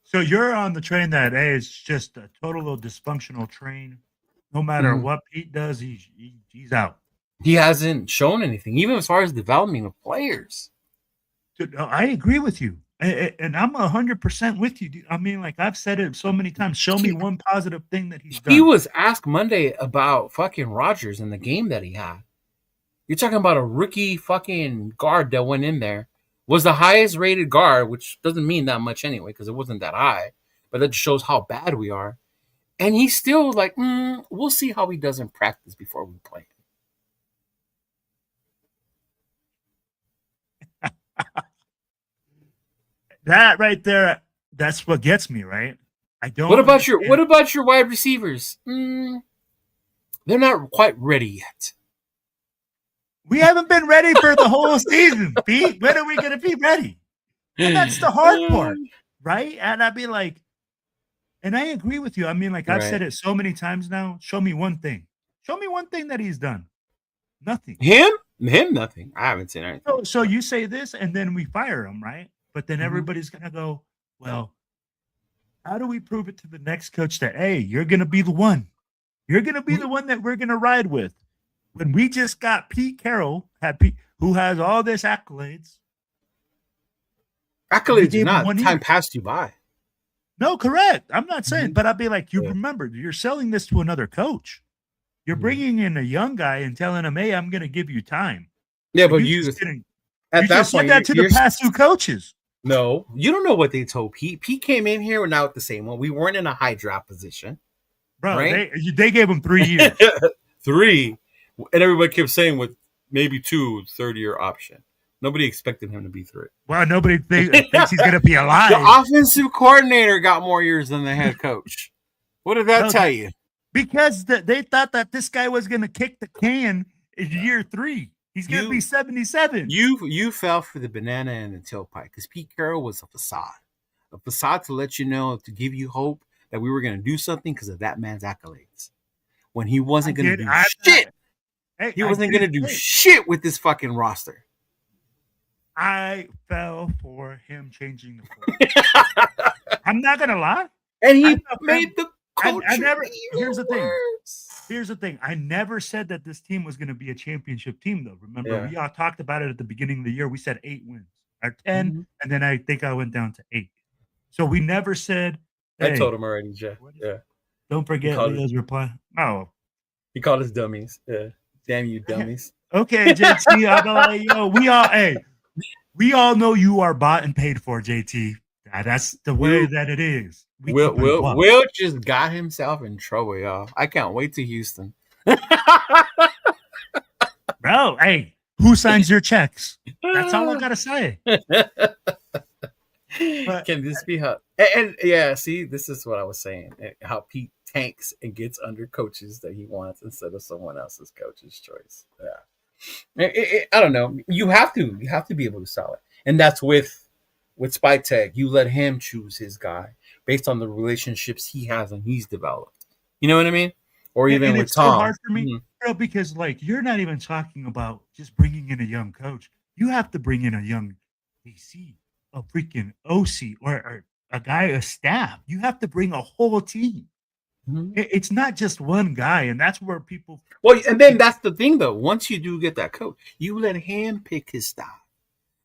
So you're on the train that hey, it's just a total dysfunctional train. No matter Mhm. what Pete does, he's out. He hasn't shown anything, even as far as development of players. Dude, no, I agree with you, and I'm 100% with you. Dude. I mean, like I've said it so many times. Show me one positive thing that he's done. He was asked Monday about fucking Rodgers in the game that he had. You're talking about a rookie fucking guard that went in there, was the highest rated guard, which doesn't mean that much anyway because it wasn't that high, but that shows how bad we are. And he's still like, we'll see how he does in practice before we play him. That right there, that's what gets me, right? I don't. What about your wide receivers? They're not quite ready yet. We haven't been ready for the whole season, Pete. When are we going to be ready? And that's the hard part, right? And I'd be like, and I agree with you. I mean, like I've said it so many times now. Show me one thing. Show me one thing that he's done. Nothing. Him, nothing. I haven't seen anything. So you say this, and then we fire him, right? But then everybody's going to go, well, how do we prove it to the next coach that, hey, you're going to be the one? You're going to be the one that we're going to ride with. When we just got Pete Carroll, who has all this accolades. Accolades do not. Time passed you by. No, correct. I'm not saying, but I'd be like, remember, you're selling this to another coach. You're bringing in a young guy and telling him, hey, I'm going to give you time. Yeah, but you just didn't. At you that just point, said that to the past two coaches. No, you don't know what they told Pete. Pete came in here and out the same one. We weren't in a high draft position. Bro, right? they gave him 3 years. 3. And everybody kept saying with maybe 2 third-year option. Nobody expected him to be 3. Well, nobody thinks he's going to be alive. The offensive coordinator got more years than the head coach. What did that tell you? Because they thought that this guy was going to kick the can in year 3. He's going to be 77. You fell for the banana and the tailpipe because Pete Carroll was a facade to let you know, to give you hope that we were going to do something because of that man's accolades. When he wasn't going to do shit. He wasn't going to do shit with this fucking roster. I fell for him changing the coach. I'm not going to lie. And he made the coach. Here's the thing. I never said that this team was going to be a championship team, though. Remember, we all talked about it at the beginning of the year. We said 8 wins or 10, and then I think I went down to 8. So we never said. Hey, I told him already, Jeff. Yeah. Don't forget Leo's reply. Oh. He called us dummies. Yeah. Damn you, dummies. Okay, JT. I'll be like, yo, we all know you are bought and paid for, JT. That's the way that it is. Will just got himself in trouble, y'all. I can't wait to Houston. Bro, hey, who signs your checks? That's all I gotta say. But, can this be how? And yeah, see, this is what I was saying. How Pete tanks and gets under coaches that he wants instead of someone else's coach's choice. Yeah, I don't know. You have to be able to sell it, and that's with Spytech. You let him choose his guy based on the relationships he has and he's developed. You know what I mean? Or even with Tom. It's so hard for me, bro, because like you're not even talking about just bringing in a young coach. You have to bring in a young DC, a freaking OC, or a guy, a staff. You have to bring a whole team. It's not just one guy, and that's where people. Well, and then that's the thing, though. Once you do get that coach, you let him pick his staff,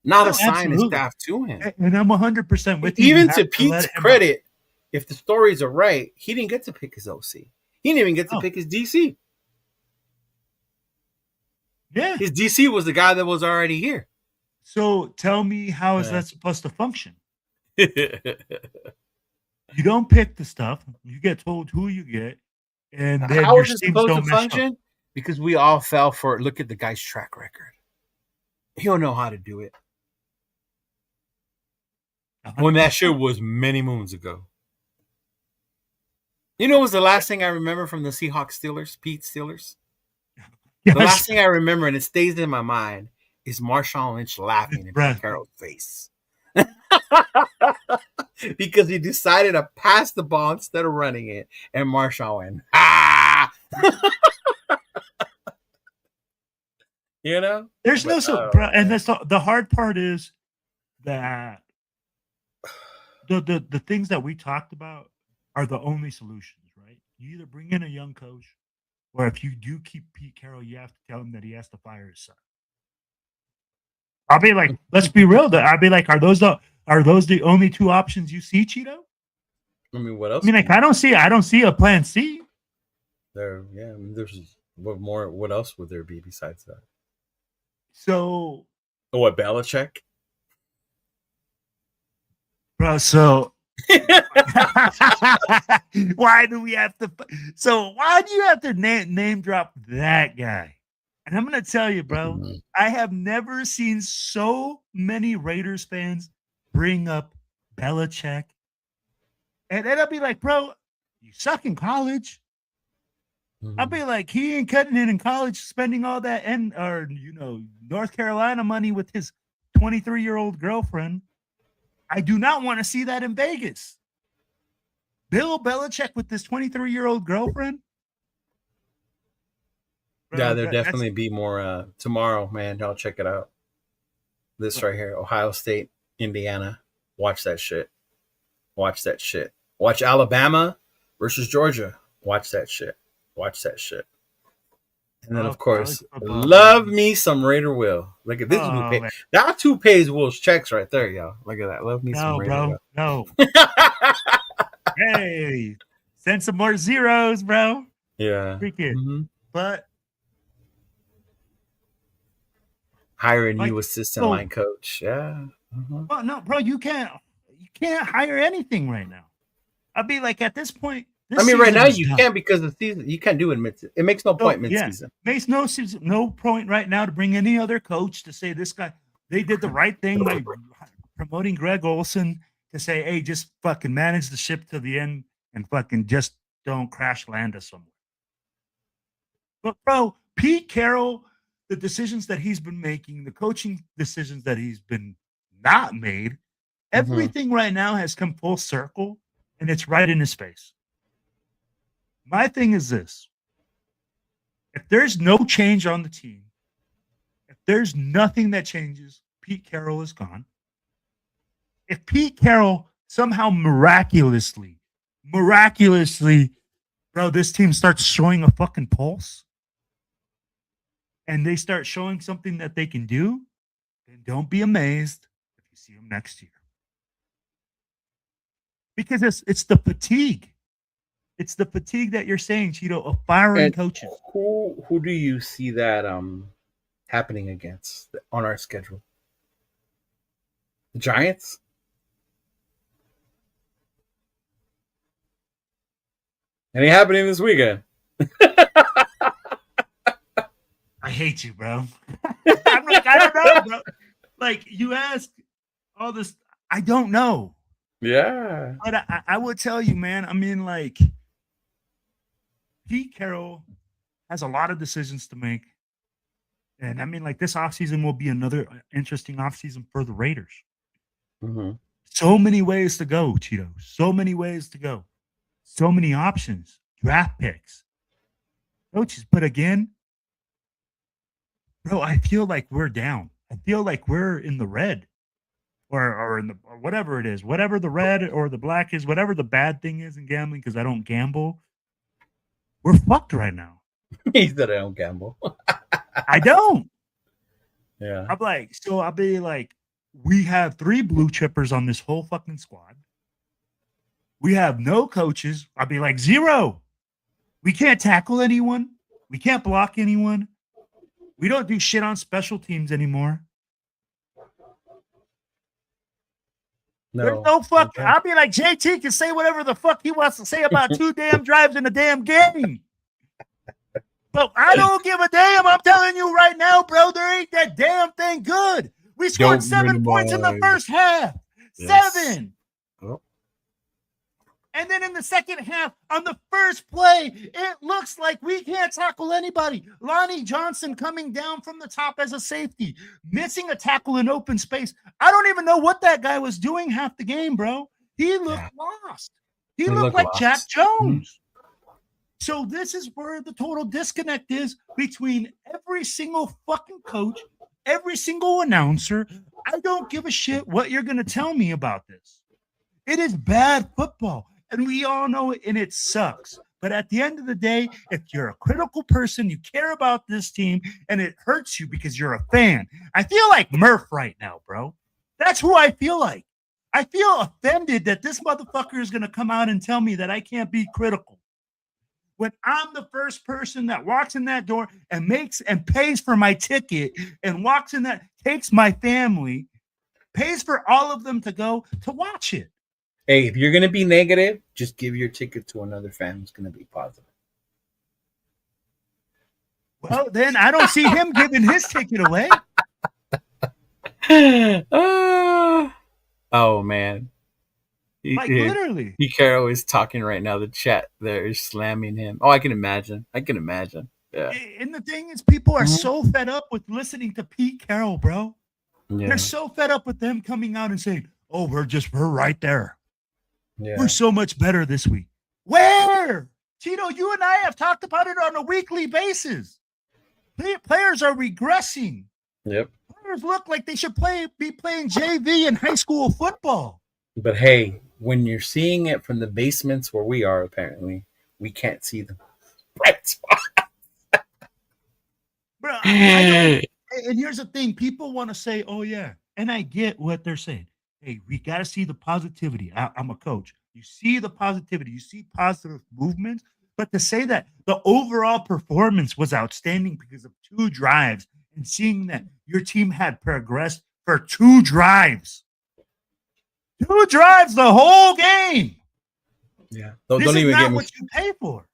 not assign his staff to him. And I'm 100% with you. Even to Pete's credit, if the stories are right, he didn't get to pick his OC. He didn't even get to pick his DC. Yeah, his DC was the guy that was already here. So tell me, how is that supposed to function? You don't pick the stuff. You get told who you get, and then how your is it teams supposed don't to mess function? up. Because we all fell for it. Look at the guy's track record. He'll know how to do it. When that shit was many moons ago. You know what was the last thing I remember from the Seahawks Steelers, Pete Steelers? Yes. The last thing I remember, and it stays in my mind, is Marshawn Lynch laughing in Pete Carroll's face. Because he decided to pass the ball instead of running it, and Marshawn went, ah! You know, There's no But, so, oh, bro, and man. that's the hard part is that the things that we talked about are the only solutions, right? You either bring in a young coach, or if you do keep Pete Carroll, you have to tell him that he has to fire his son. I'll be like, let's be real. Though. I'll be like, are those the only two options you see, Cheeto? I mean, what else? I mean, like, I don't see a plan C. There, yeah. I mean, there's what more? What else would there be besides that? So, Oh, what, Belichick? bro, so why do we have to? So why do you have to name drop that guy? And I'm gonna tell you, bro, Mhm. I have never seen so many Raiders fans bring up Belichick, and then I'll be like, bro, you suck in college. I'll be like, he ain't cutting it in college, spending all that North Carolina money with his 23-year-old girlfriend. I do not want to see that in Vegas. Bill Belichick with this 23-year-old girlfriend. Bro, Yeah, there definitely be more tomorrow, man. Y'all check it out. This right here, Ohio State, Indiana. Watch that shit. Watch that shit. Watch Alabama versus Georgia. Watch that shit. Watch that shit. And then, of course, love me some Raider Will. Look at this. That two pays Will's checks right there, y'all. Look at that. Love me some Raider Will. No. Hey, send some more zeros, bro. Yeah. Freaking. But hire a new assistant line coach. Yeah. Well, no, bro, you can't hire anything right now. I'd be like, at this point. I mean, right now you can't because the season you can't do it mid. It makes no point mid-season. Makes no point right now to bring any other coach to say this guy. They did the right thing by promoting Greg Olson to say, hey, just fucking manage the ship to the end and fucking just don't crash land us somewhere. But bro, Pete Carroll, the decisions that he's been making, the coaching decisions that he's been not made, everything right now has come full circle, and it's right in his face. My thing is this. If there's no change on the team, if there's nothing that changes, Pete Carroll is gone. If Pete Carroll somehow miraculously, bro, this team starts showing a fucking pulse and they start showing something that they can do, then don't be amazed if you see them next year. Because it's the fatigue. It's the fatigue that you're saying, Cheeto, of firing coaches. Who do you see that happening against on our schedule? The Giants? Ain't happening this weekend. I hate you, bro. I'm like, I don't know, bro. Like, you ask all this, I don't know. Yeah. But I would tell you, man, I mean, like, Pete Carroll has a lot of decisions to make. And I mean, like, this offseason will be another interesting offseason for the Raiders. So many ways to go, Cheeto. So many ways to go. So many options. Draft picks. Coaches. But again, bro, I feel like we're down. I feel like we're in the red. Or in the or whatever it is. Whatever the red or the black is, whatever the bad thing is in gambling, because I don't gamble. We're fucked right now. He said I don't gamble. I don't. Yeah. I'll be like, we have 3 blue chippers on this whole fucking squad. We have no coaches. I'll be like, 0. We can't tackle anyone. We can't block anyone. We don't do shit on special teams anymore. No. There's no fuck. Okay. I'll be like, JT can say whatever the fuck he wants to say about 2 damn drives in a damn game. But I don't give a damn. I'm telling you right now, bro, there ain't that damn thing good. We scored 7 points in the first half. Yes. 7. Oh. And then in the second half, on the first play, it looks like we can't tackle anybody. Lonnie Johnson coming down from the top as a safety, missing a tackle in open space. I don't even know what that guy was doing half the game, bro. He looked lost. He looked like lost. Jack Jones. So this is where the total disconnect is between every single fucking coach, every single announcer. I don't give a shit what you're going to tell me about this. It is bad football, and we all know it, and it sucks. But at the end of the day, if you're a critical person, you care about this team, and it hurts you because you're a fan. I feel like Murph right now, bro. That's who I feel like. I feel offended that this motherfucker is going to come out and tell me that I can't be critical. When I'm the first person that walks in that door and makes and pays for my ticket and walks in that, takes my family, pays for all of them to go to watch it. Hey, if you're going to be negative, just give your ticket to another fan who's going to be positive. Well, then I don't see him giving his ticket away. Oh, man. Like, literally. Pete Carroll is talking right now. The chat there is slamming him. Oh, I can imagine. Yeah. And the thing is, people are so fed up with listening to Pete Carroll, bro. Yeah. They're so fed up with them coming out and saying, oh, we're right there. Yeah. We're so much better this week. Where? Tito, you and I have talked about it on a weekly basis. Players are regressing. Yep. Players look like they should be playing JV in high school football. But hey, when you're seeing it from the basements where we are, apparently, we can't see the bright spot. Bro, and here's the thing. People want to say, oh, yeah. And I get what they're saying. Hey, we got to see the positivity. I'm a coach. You see the positivity. You see positive movements. But to say that the overall performance was outstanding because of 2 drives and seeing that your team had progressed for 2 drives. 2 drives the whole game. Yeah. Don't even get me. What you pay for.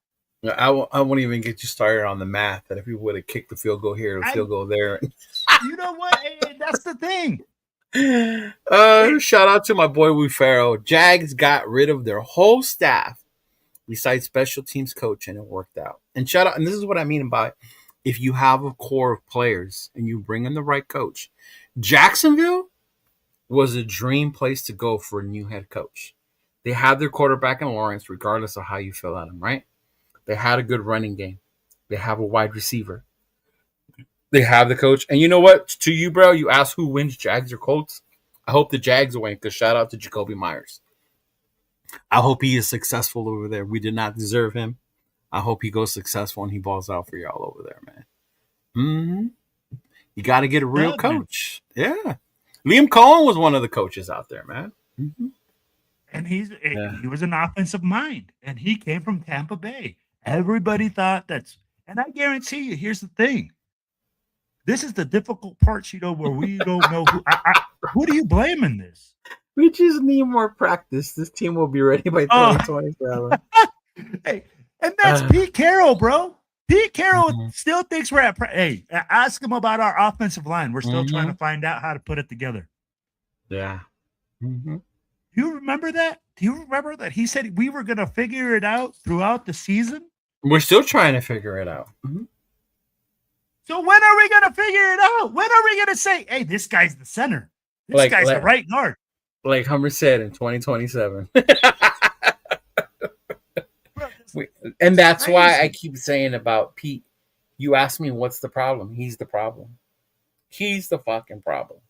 I won't even get you started on the math that if we would have kicked the field goal here, the field goal there. You know what? Hey, that's the thing. Shout out to my boy Will Ferrell. Jags got rid of their whole staff besides special teams coach, and it worked out. And shout out, and this is what I mean by if you have a core of players and you bring in the right coach. Jacksonville was a dream place to go for a new head coach. They had their quarterback in Lawrence, regardless of how you feel at him, right? They had a good running game. They have a wide receiver. They have the coach. And you know what? To you, bro, you ask who wins, Jags or Colts. I hope the Jags win because shout out to Jacoby Myers. I hope he is successful over there. We did not deserve him. I hope he goes successful and he balls out for y'all over there, man. Mm-hmm. You got to get a real coach. Man. Yeah. Liam Cohen was one of the coaches out there, man. Mm-hmm. And he was an offensive mind, and he came from Tampa Bay. Everybody thought and I guarantee you, here's the thing. This is the difficult part, Cheeto, where we don't know who do you blame in this? We just need more practice. This team will be ready by 2027. Hey, and that's Pete Carroll, bro. Pete Carroll still thinks we're at hey, ask him about our offensive line. We're still trying to find out how to put it together. Yeah. Mm-hmm. Do you remember that? Do you remember that he said we were going to figure it out throughout the season? We're still trying to figure it out. Mm-hmm. So when are we going to figure it out? When are we going to say, hey, this guy's the center? This guy's the right guard. Like Hummer said in 2027. And that's why I keep saying about Pete. You ask me what's the problem. He's the problem. He's the fucking problem.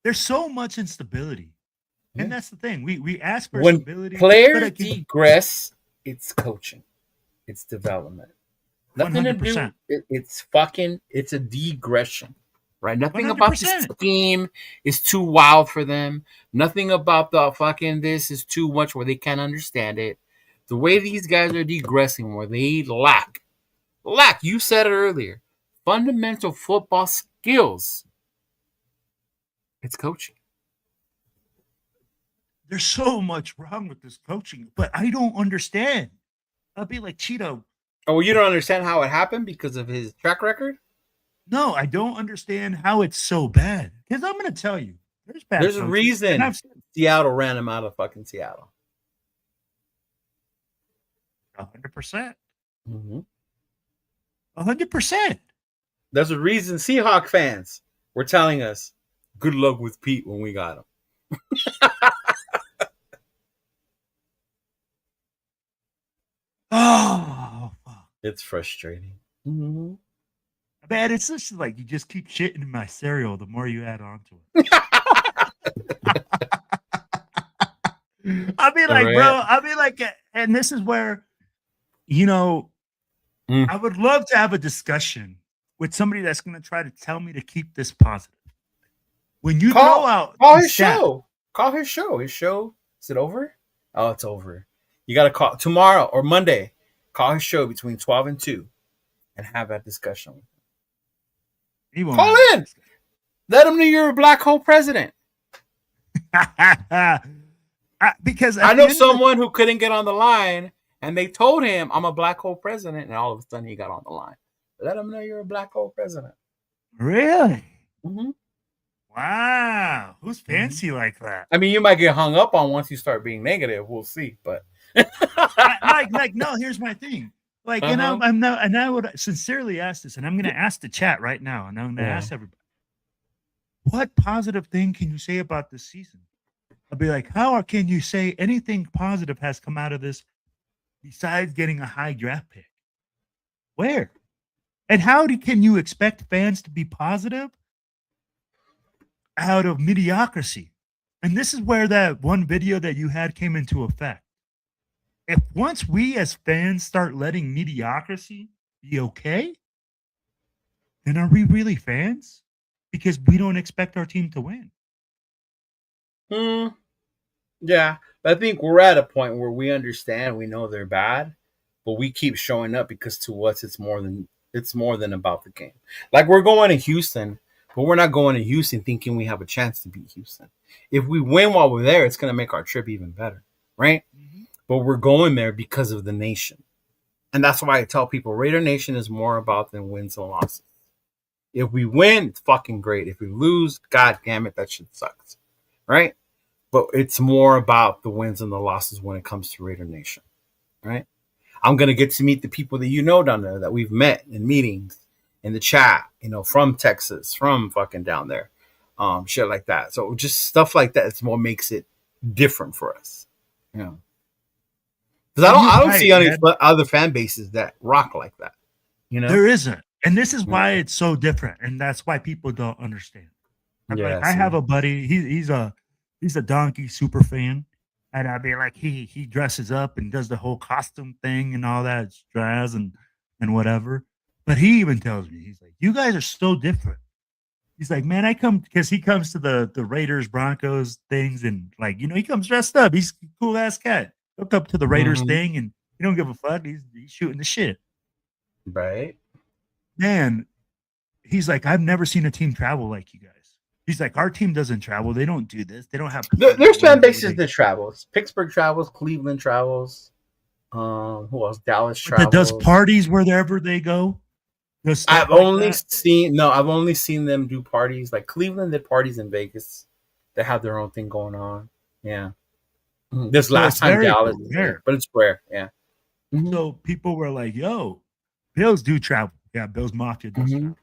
There's so much instability. Yeah. And that's the thing. We ask for when stability. Players degress, it's coaching. It's development. Nothing 100%. To do. It's a degression. Right? Nothing 100%. About the scheme is too wild for them. Nothing about the fucking this is too much where they can't understand it. The way these guys are degressing, where they lack, you said it earlier, fundamental football skills. It's coaching. There's so much wrong with this coaching, but I don't understand. I'll be like Cheeto. Oh, well, you don't understand how it happened because of his track record? No, I don't understand how it's so bad. Because I'm going to tell you, there's a reason Seattle ran him out of fucking Seattle. 100%. 100%. There's a reason Seahawk fans were telling us, good luck with Pete when we got him. Oh, fuck. It's frustrating. Mhm. Man, it's just like you just keep shitting in my cereal the more you add on to it. I'll be like, bro, Right. I'll be like, and this is where, you know, Mm. I would love to have a discussion with somebody that's going to try to tell me to keep this positive. When you throw out Call these his stats, show. Call his show. His show. Is it over? Oh, it's over. You got to call tomorrow or Monday. Call his show between 12 and 2 and have that discussion. he won't Call have in. Let him know you're a black hole president. because I know someone who couldn't get on the line, and they told him, I'm a black hole president, and all of a sudden he got on the line. Let him know you're a black hole president. really, Mm-hmm. wow, who's fancy like that? I mean, you might get hung up on once you start being negative. We'll see, but Like, no. Here's my thing. Like, and Uh-huh. I'm not, and I would sincerely ask this, and I'm going to ask the chat right now, and I'm going to Yeah. ask everybody, what positive thing can you say about this season? I'll be like, can you say anything positive has come out of this besides getting a high draft pick? Where? And can you expect fans to be positive out of mediocrity? And this is where that one video that you had came into effect. If once we as fans start letting mediocrity be okay, then are we really fans? Because we don't expect our team to win. Yeah, but I think we're at a point where we understand, we know they're bad, but we keep showing up because to us it's more than about the game. Like we're going to Houston, but we're not going to Houston thinking we have a chance to beat Houston. If we win while we're there, it's going to make our trip even better, right? Mm-hmm. But we're going there because of the nation. And that's why I tell people Raider Nation is more about than wins and losses. If we win, it's fucking great. If we lose, god damn it, that shit sucks. Right? But it's more about the wins and the losses when it comes to Raider Nation. Right? I'm gonna get to meet the people that you know down there that we've met in meetings, in the chat, from Texas, from fucking down there. Shit like that. So just stuff like that, it's what makes it different for us. Yeah. Because I don't see any other fan bases that rock like that. There isn't, and this is why it's so different, and that's why people don't understand. Yeah, I have a buddy. He's a Donkey super fan, and I'd be like, he dresses up and does the whole costume thing and all that jazz and whatever. But he even tells me, he's like, you guys are so different. He's like, man, I come because he comes to the Raiders Broncos things, and like he comes dressed up. He's a cool ass cat. Hook up to the Raiders thing, and he don't give a fuck. He's shooting the shit. Right. Man, he's like, I've never seen a team travel like you guys. He's like, our team doesn't travel. They don't do this. They don't have. There's fan bases that travels. Pittsburgh travels. Cleveland travels. Who else? Dallas travels. That does parties wherever they go. I've only seen them do parties. Like Cleveland did parties in Vegas. They have their own thing going on. Yeah. This last time Dallas, but it's rare. Yeah. So people were like, "Yo, Bills do travel." Yeah, Bills Mafia does travel.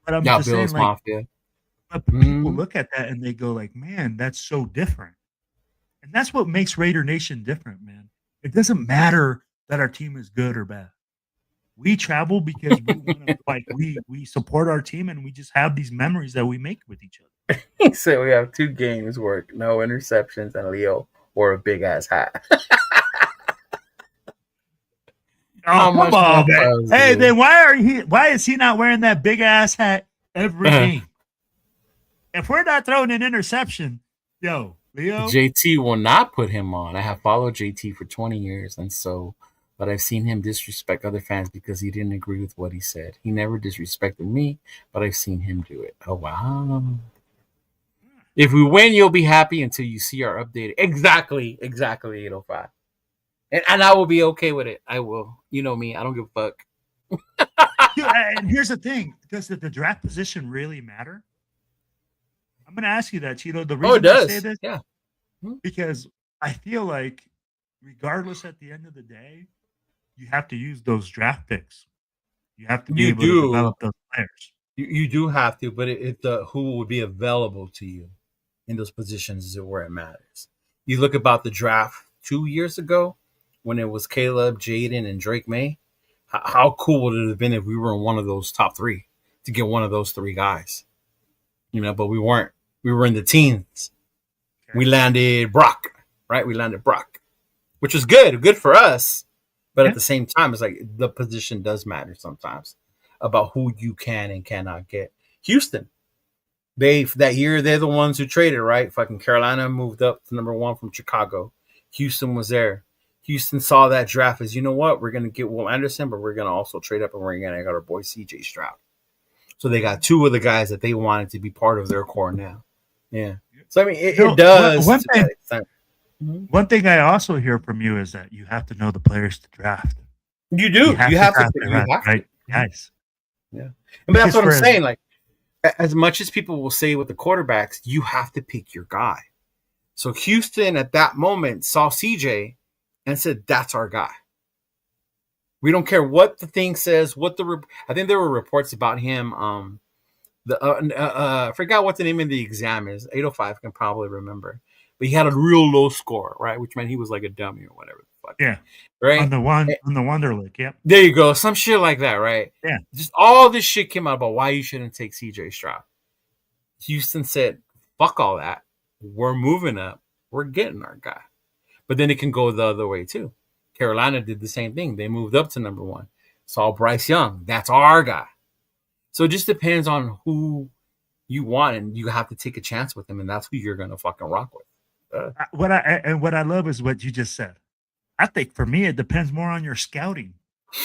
But I'm just Bills saying, like, Mafia. but people look at that and they go, like, "Man, that's so different." And that's what makes Raider Nation different, man. It doesn't matter that our team is good or bad. We travel because we want to, like, we support our team, and we just have these memories that we make with each other. He said we have 2 games where no interceptions and Leo wore a big ass hat. Oh, come on, man. Hey, then why is he not wearing that big ass hat every game? If we're not throwing an interception, Leo. JT will not put him on. I have followed JT for 20 years, but I've seen him disrespect other fans because he didn't agree with what he said. He never disrespected me, but I've seen him do it. Oh, wow. If we win, you'll be happy until you see our updated. Exactly, 805. And I will be okay with it. I will. You know me. I don't give a fuck. Dude, and here's the thing. Does the draft position really matter? I'm going to ask you that, Cheeto. The reason I say this, because I feel like regardless at the end of the day, you have to use those draft picks. You have to be able to develop those players. You do have to, but who will be available to you in those positions is where it matters. You look about the draft 2 years ago, when it was Caleb, Jaden, and Drake May. How cool would it have been if we were in one of those top 3 to get one of those 3 guys? But we weren't. We were in the teens. Okay. We landed Brock, right? We landed Brock, which was good for us. But at the same time, it's like the position does matter sometimes about who you can and cannot get. Houston, that year they're the ones who traded, right? Fucking Carolina moved up to number 1 from Chicago. Houston was there. Houston saw that draft as, you know what, we're gonna get Will Anderson, but we're gonna also trade up and we're gonna get our boy CJ Stroud. So they got 2 of the guys that they wanted to be part of their core now. Yeah. So I mean, it does. One thing I also hear from you is that you have to know the players to draft. You do. You have to. Right? Yes. Yeah. But that's what I'm saying. Like, as much as people will say with the quarterbacks, you have to pick your guy. So Houston at that moment saw CJ and said, "That's our guy. We don't care what the thing says. I think there were reports about him. I forgot what the name of the exam is. 805 can probably remember, but he had a real low score, right? Which meant he was like a dummy or whatever. Yeah, right. On the Wonderlic. Yep. There you go. Some shit like that, right? Yeah. Just all this shit came out about why you shouldn't take CJ Stroud. Houston said, "Fuck all that. We're moving up. We're getting our guy." But then it can go the other way too. Carolina did the same thing. They moved up to number 1. Saw Bryce Young. That's our guy. So it just depends on who you want, and you have to take a chance with him, and that's who you're gonna fucking rock with. What I love is what you just said. I think for me, it depends more on your scouting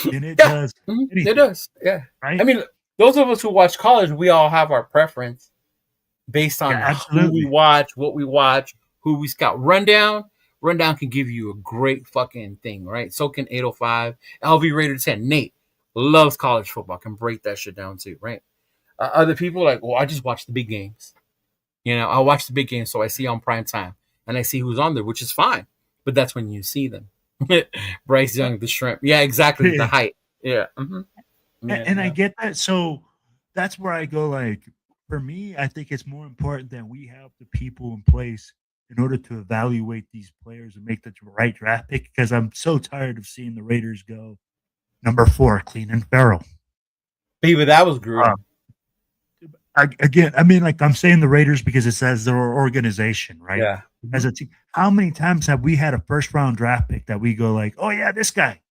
than it does. It does. Yeah. Right. I mean, those of us who watch college, we all have our preference based on who we watch, what we watch, who we scout. Rundown can give you a great fucking thing, right? So can 805. LV Raider 10. Nate loves college football, can break that shit down too, right? Other people are like, well, I just watch the big games. I watch the big games, so I see on prime time and I see who's on there, which is fine. But that's when you see them. Bryce Young, the shrimp. Yeah, exactly. The height. Yeah. Mm-hmm. And I get that. So that's where I go, like, for me, I think it's more important that we have the people in place in order to evaluate these players and make the right draft pick, because I'm so tired of seeing the Raiders go number 4, Cleveland Farrell. But that was gruesome. I'm saying the Raiders because it says their organization, right? Yeah. As a team, how many times have we had a first round draft pick that we go like, oh yeah, this guy?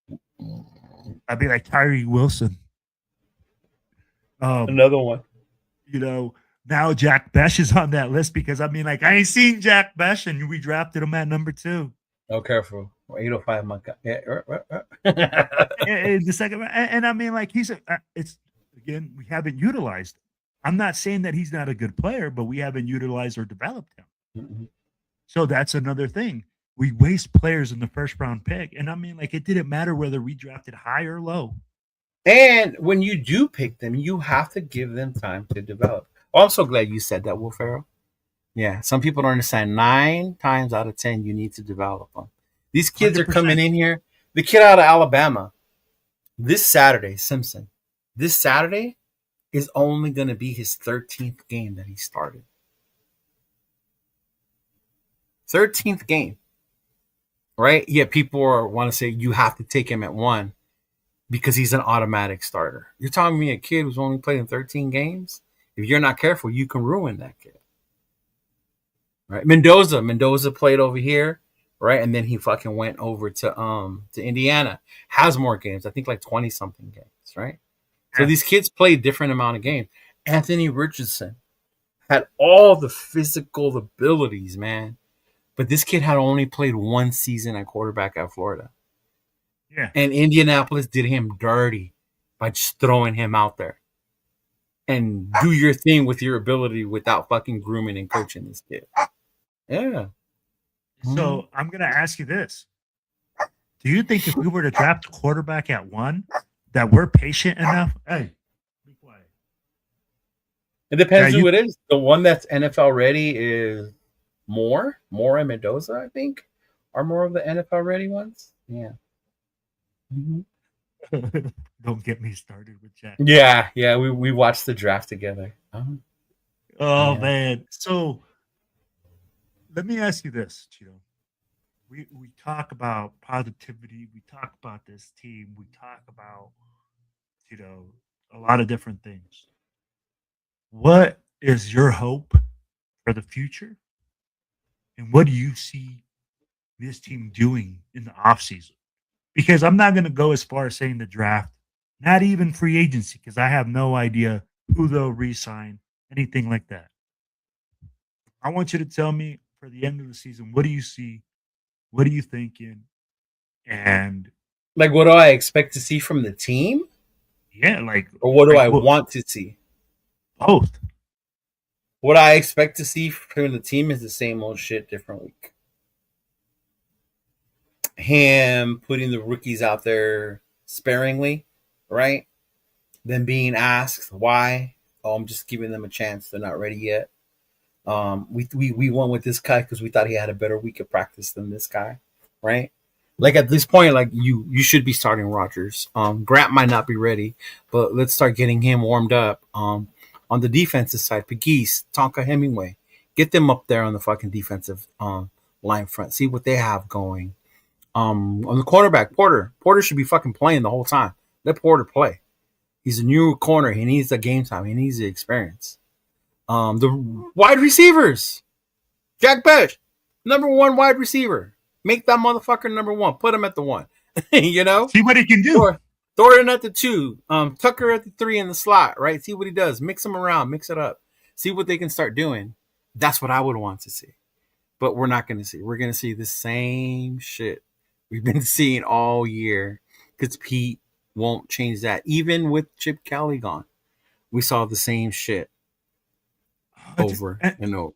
I'd be like Tyree Wilson. Another one. Now Jack Besh is on that list because I ain't seen Jack Besh and we drafted him at number 2. Oh, careful. 805 month. Yeah. In the second round. And it's again, we haven't utilized him. I'm not saying that he's not a good player, but we haven't utilized or developed him. Mm-hmm. So that's another thing. We waste players in the first round pick. And it didn't matter whether we drafted high or low. And when you do pick them, you have to give them time to develop. Oh, I'm so glad you said that, Will Ferrell. Yeah, some people don't understand. 9 times out of 10, you need to develop them. These kids 100%. Are coming in here. The kid out of Alabama, this Saturday, Simpson, this Saturday is only going to be his 13th game that he started. 13th game. Right? Yeah, people want to say you have to take him at 1 because he's an automatic starter. You're telling me a kid who's only played in 13 games? If you're not careful, you can ruin that kid. Right? Mendoza played over here, right? And then he fucking went over to Indiana. Has more games. I think like 20-something games, right? So these kids play different amount of games. Anthony Richardson had all the physical abilities, man. But this kid had only played 1 season at quarterback at Florida. Yeah. And Indianapolis did him dirty by just throwing him out there. And do your thing with your ability without fucking grooming and coaching this kid. Yeah. So I'm going to ask you this. Do you think if we were to draft a quarterback at 1, that we're patient enough? Hey, be quiet. It depends who it is. The one that's NFL ready is Moore and Mendoza, I think, are more of the NFL ready ones. Yeah. Mm-hmm. Don't get me started with Jack. Yeah. We watched the draft together. Oh man. So let me ask you this, Cheeto. we talk about positivity. We talk about this team. We talk about you know a lot of different things. What is your hope for the future, and what do you see this team doing in the offseason? Because I'm not going to go as far as saying the draft, not even free agency, because I have no idea who they'll re-sign, anything like that. I want you to tell me for the end of the season, what do you see? What are you thinking? And Like, what do I expect to see from the team, yeah, like, or what do like I what, want to see? both. What I expect to see from the team is the same old shit, different week. Him putting the rookies out there sparingly, right? Then being asked why. Oh, I'm just giving them a chance. They're not ready yet. We went with this guy because we thought he had a better week of practice than this guy, right? Like at this point, like you should be starting Rogers. Grant might not be ready, but let's start getting him warmed up. On the defensive side, Pegues, Tonka Hemingway, get them up there on the fucking defensive line front. See what they have going. On the quarterback, Porter should be fucking playing the whole time. Let Porter play. He's a new corner. He needs the game time. He needs the experience. The wide receivers, Jack Besh, number one wide receiver. Make that motherfucker number one. Put him at the one. You know, See what he can do. Thornton at the 2, Tucker at the 3 in the slot. Right, see what he does. Mix them around, mix it up. See what they can start doing. That's what I would want to see. But we're not going to see. We're going to see the same shit we've been seeing all year because Pete won't change that. Even with Chip Kelly gone, we saw the same shit over and over.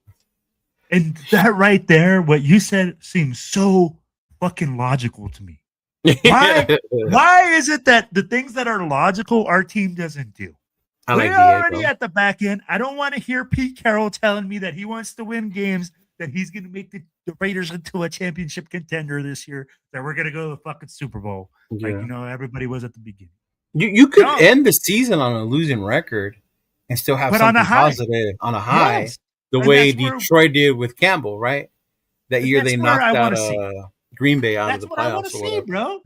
And that right there, what you said seems so fucking logical to me. Why is it that the things that are logical our team doesn't do? We're already at the back end. I don't want to hear Pete Carroll telling me that he wants to win games, that he's going to make the Raiders into a championship contender this year, that we're going to go to the fucking Super Bowl. Yeah. Like, everybody was at the beginning. You could end the season on a losing record and still have something positive on a high, yes. The and way Detroit did with Campbell, right? That year they knocked out Green Bay out of the playoffs. That's what I want to see, bro.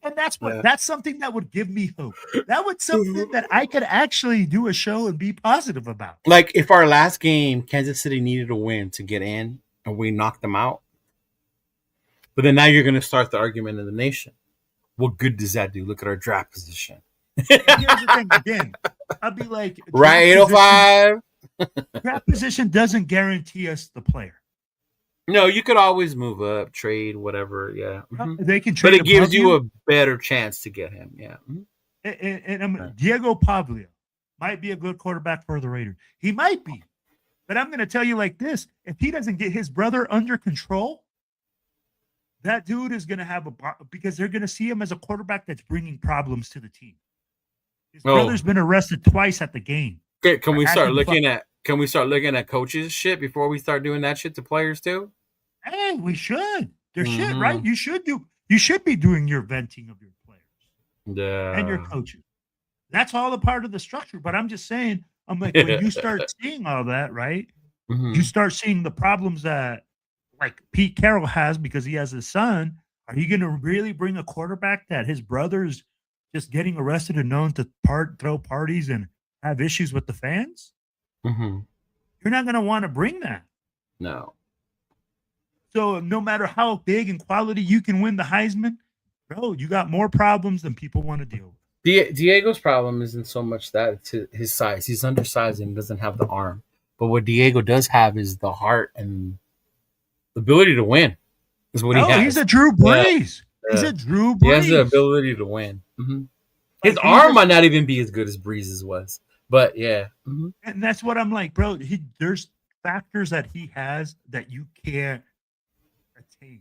And that's something that would give me hope. That would something that I could actually do a show and be positive about. Like if our last game, Kansas City needed a win to get in, and we knocked them out. But then now you're going to start the argument in the nation. What good does that do? Look at our draft position. Here's the thing again. I'd be like, right, 805. Draft position doesn't guarantee us the player. No, you could always move up, trade, whatever. Yeah, they can trade, but it gives you a better chance to get him. Yeah, and Diego Pavlia might be a good quarterback for the Raiders. He might be, but I'm going to tell you like this: if he doesn't get his brother under control, that dude is going to have because they're going to see him as a quarterback that's bringing problems to the team. His brother's been arrested twice at the game. Okay, can we start looking at coaches shit before we start doing that shit to players too? Hey, we should. There's shit, right? You should be doing your venting of your players and your coaches. That's all a part of the structure. But I'm just saying, I'm like, when you start seeing all that, right? You start seeing the problems that like Pete Carroll has because he has his son. Are you going to really bring a quarterback that his brother's just getting arrested and known to throw parties and have issues with the fans? You're not going to want to bring that. No. So no matter how big and quality you can win the Heisman, bro, you got more problems than people want to deal with. Diego's problem isn't so much that it's his size. He's undersized and doesn't have the arm. But what Diego does have is the heart and the ability to win. Is what he has. He's a Drew Brees. He's a Drew Brees. He has the ability to win. His arm might not even be as good as Breeze's was. But yeah. And that's what I'm like, bro. There's factors that he has that you can't attain.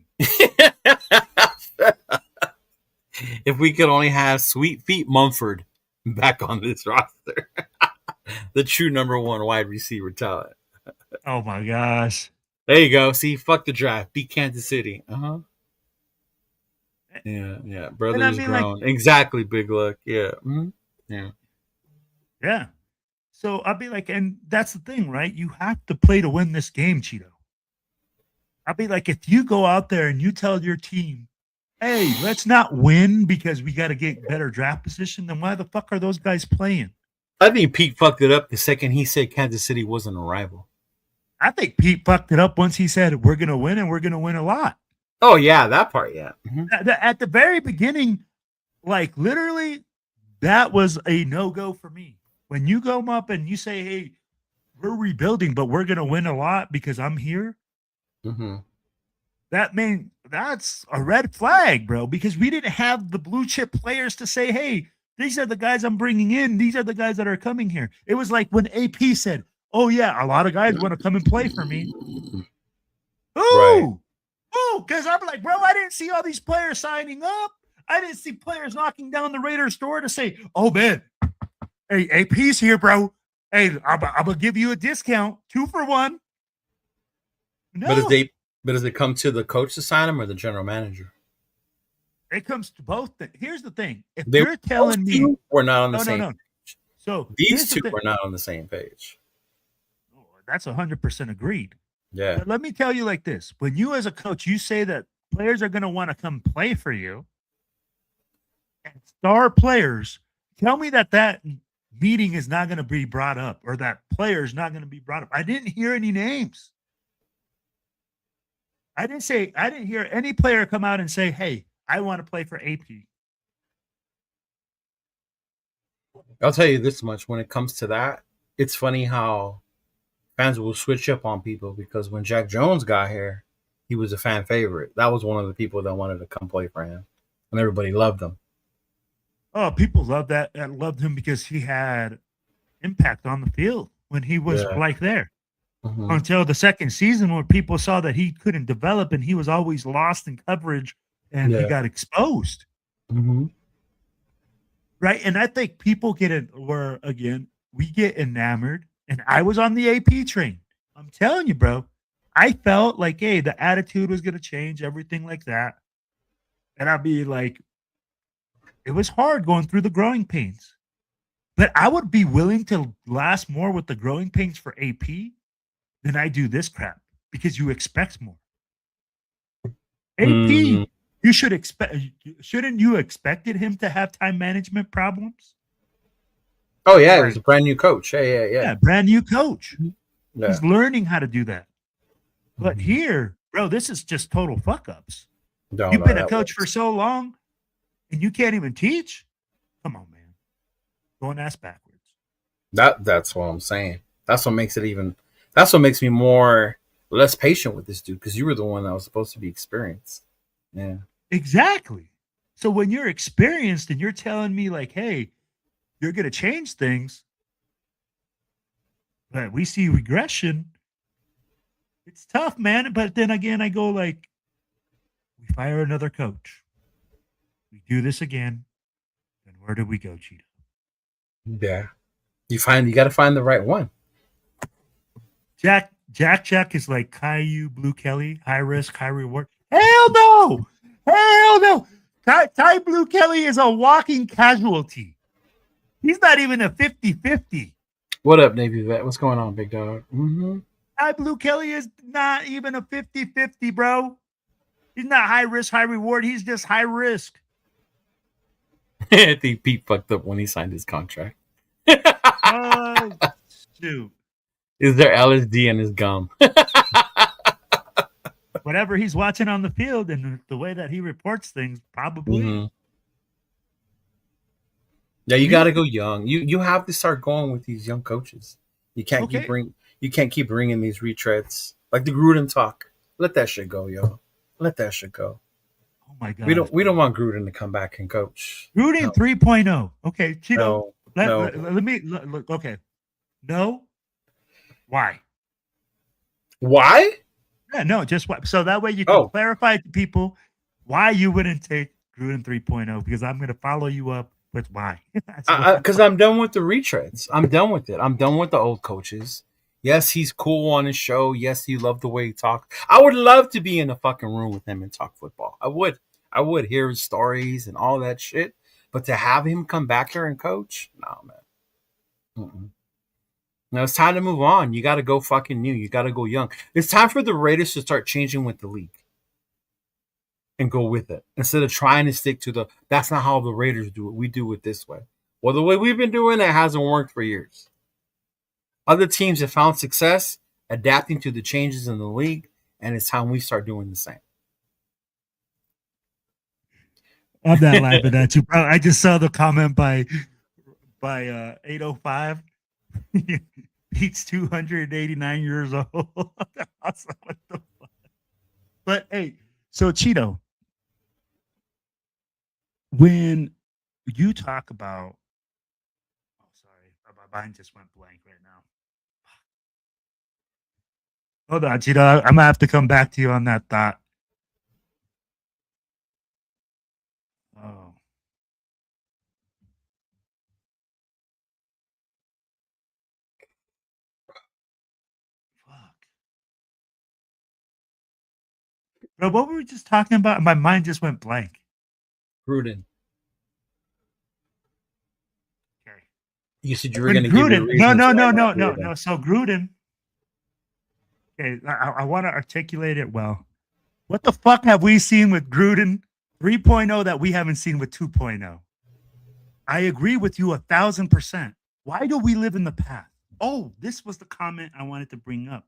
If we could only have Sweet Feet Mumford back on this roster. The true number one wide receiver talent. Oh my gosh. There you go. See, fuck the draft. Beat Kansas City. Yeah. Brothers grown. Like, exactly, Big Luck. Yeah. Yeah. So I'll be like, and that's the thing, right? You have to play to win this game, Cheeto. I'll be like, if you go out there and you tell your team, hey, let's not win because we got to get better draft position, then why the fuck are those guys playing? I think Pete fucked it up the second he said Kansas City wasn't a rival. I think Pete fucked it up once he said, we're going to win and we're going to win a lot. Oh, yeah, that part, yeah. Mm-hmm. At the very beginning, like literally, that was a no-go for me. When you go up and you say, hey, we're rebuilding, but we're going to win a lot because I'm here. Mm-hmm. That's a red flag, bro, because we didn't have the blue chip players to say, hey, these are the guys I'm bringing in. These are the guys that are coming here. It was like when AP said, oh, yeah, a lot of guys want to come and play for me. Ooh, because I'm like, bro, I didn't see all these players signing up. I didn't see players knocking down the Raiders door to say, oh, man, hey, AP's here, bro. Hey, I'm going to give you a discount, 2 for 1. No. But does it come to the coach to sign him or the general manager? It comes to both. Here's the thing. If you're telling me we're not on the same page. So these two were not on the same page. Oh, that's 100% agreed. Yeah. But let me tell you like this. When you as a coach, you say that players are going to want to come play for you and star players, tell me that meeting is not going to be brought up or that player is not going to be brought up. I didn't hear any names. I didn't hear any player come out and say, hey, I want to play for AP. I'll tell you this much. When it comes to that, it's funny how fans will switch up on people because when Jack Jones got here, he was a fan favorite. That was one of the people that wanted to come play for him, and everybody loved him. Oh, people loved that and loved him because he had impact on the field when he was like there. Mm-hmm. Until the second season where people saw that he couldn't develop and he was always lost in coverage and he got exposed. Mm-hmm. Right. And I think people we get enamored. And I was on the AP train. I'm telling you, bro. I felt like, hey, the attitude was going to change, everything like that. And I'd be like, it was hard going through the growing pains. But I would be willing to last more with the growing pains for AP than I do this crap because you expect more. AP, you should expect. Shouldn't you expected him to have time management problems? Oh yeah, he's a brand new coach. Yeah, brand new coach. Yeah. He's learning how to do that. But here, bro, this is just total fuck ups. You've been a coach for so long, and you can't even teach. Come on, man, going ass backwards. That's what I'm saying. That's what makes me less patient with this dude because you were the one that was supposed to be experienced. Yeah, exactly. So when you're experienced and you're telling me like, hey, you're going to change things, but we see regression, it's tough, man. But then again, I go like, we fire another coach. We do this again. Then where do we go, Cheetah? Yeah. You got to find the right one. Jack is like Caillou Blue Kelly, high risk, high reward. Hell no. Ty Blue Kelly is a walking casualty. He's not even a 50-50. What up, Navy vet? What's going on, big dog? Mm-hmm. Ty Blue Kelly is not even a 50-50, bro. He's not high risk, high reward. He's just high risk. I think Pete fucked up when he signed his contract. Shoot. Is there LSD in his gum? Whatever he's watching on the field and the way that he reports things, probably. Mm-hmm. Yeah, you got to go young. You have to start going with these young coaches. You can't keep bringing these retreads like the Gruden talk. Let that shit go, yo. Let that shit go. Oh my god. We don't want Gruden to come back and coach. Gruden 3.0. Okay, Cheeto. No. Let me look. Okay. No. Why? Why? Yeah, no, just what. So that way you can clarify to people why you wouldn't take Gruden 3.0 because I'm going to follow you up with why. Because I'm done with the retreads. I'm done with it. I'm done with the old coaches. Yes, he's cool on his show. Yes, you love the way he talks. I would love to be in a fucking room with him and talk football. I would hear his stories and all that shit. But to have him come back here and coach, no, man. Now it's time to move on. You got to go fucking new. You got to go young. It's time for the Raiders to start changing with the league and go with it instead of trying to stick to the. That's not how the Raiders do it. We do it this way. Well, the way we've been doing it hasn't worked for years. Other teams have found success adapting to the changes in the league, and it's time we start doing the same. I'm not laughing at you, bro. I just saw the comment by 805. He's 289 years old. Awesome. What the fuck? But hey, so Cheeto, when you talk about, oh sorry, my mind just went blank right now. Hold on, Cheeto. I'm gonna have to come back to you on that thought. Oh. Fuck. Bro, what were we just talking about? My mind just went blank. Gruden. Okay. You said you were When going to give your Gruden, reasons why not no. Gruden. So Gruden, okay, I want to articulate it well. What the fuck have we seen with Gruden 3.0 that we haven't seen with 2.0? I agree with you 1,000%. Why do we live in the past? Oh, this was the comment I wanted to bring up.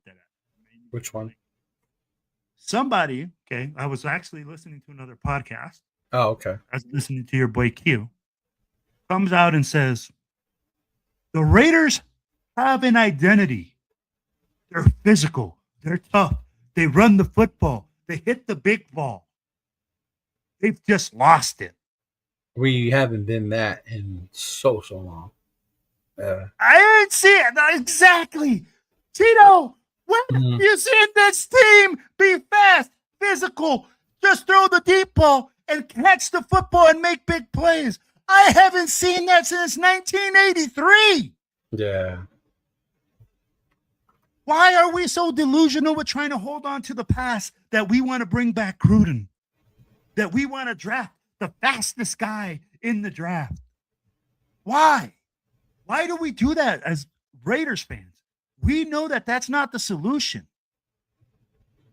Which one? Somebody, okay, I was actually listening to another podcast. Oh, okay. I was listening to your boy Q. Comes out and says, the Raiders have an identity. They're physical. They're tough. They run the football. They hit the big ball. They've just lost it. We haven't been that in so long. I didn't see it. Exactly. Tito, when have you seen this team be fast, physical, just throw the deep ball and catch the football and make big plays? I haven't seen that since 1983. Yeah. Why are we so delusional with trying to hold on to the past that we want to bring back Gruden? That we want to draft the fastest guy in the draft? Why? Why do we do that as Raiders fans? We know that that's not the solution.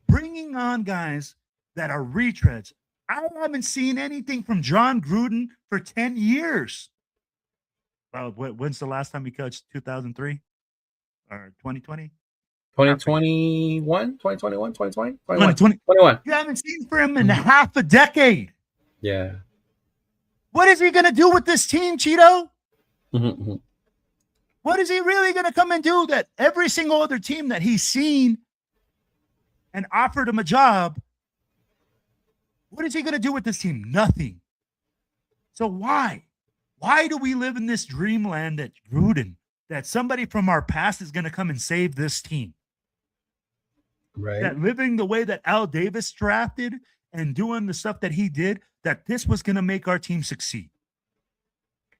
Bringing on guys that are retreads. I haven't seen anything from John Gruden for 10 years. Well, when's the last time he coached? 2003 or 2020? 2021, 2021, 2020, 2021. You haven't seen for him in half a decade. Yeah. What is he going to do with this team, Cheeto? What is he really going to come and do that every single other team that he's seen and offered him a job? What is he going to do with this team? Nothing. So why? Why do we live in this dreamland that Gruden, that somebody from our past is going to come and save this team? Right. That living the way that Al Davis drafted and doing the stuff that he did, that this was going to make our team succeed.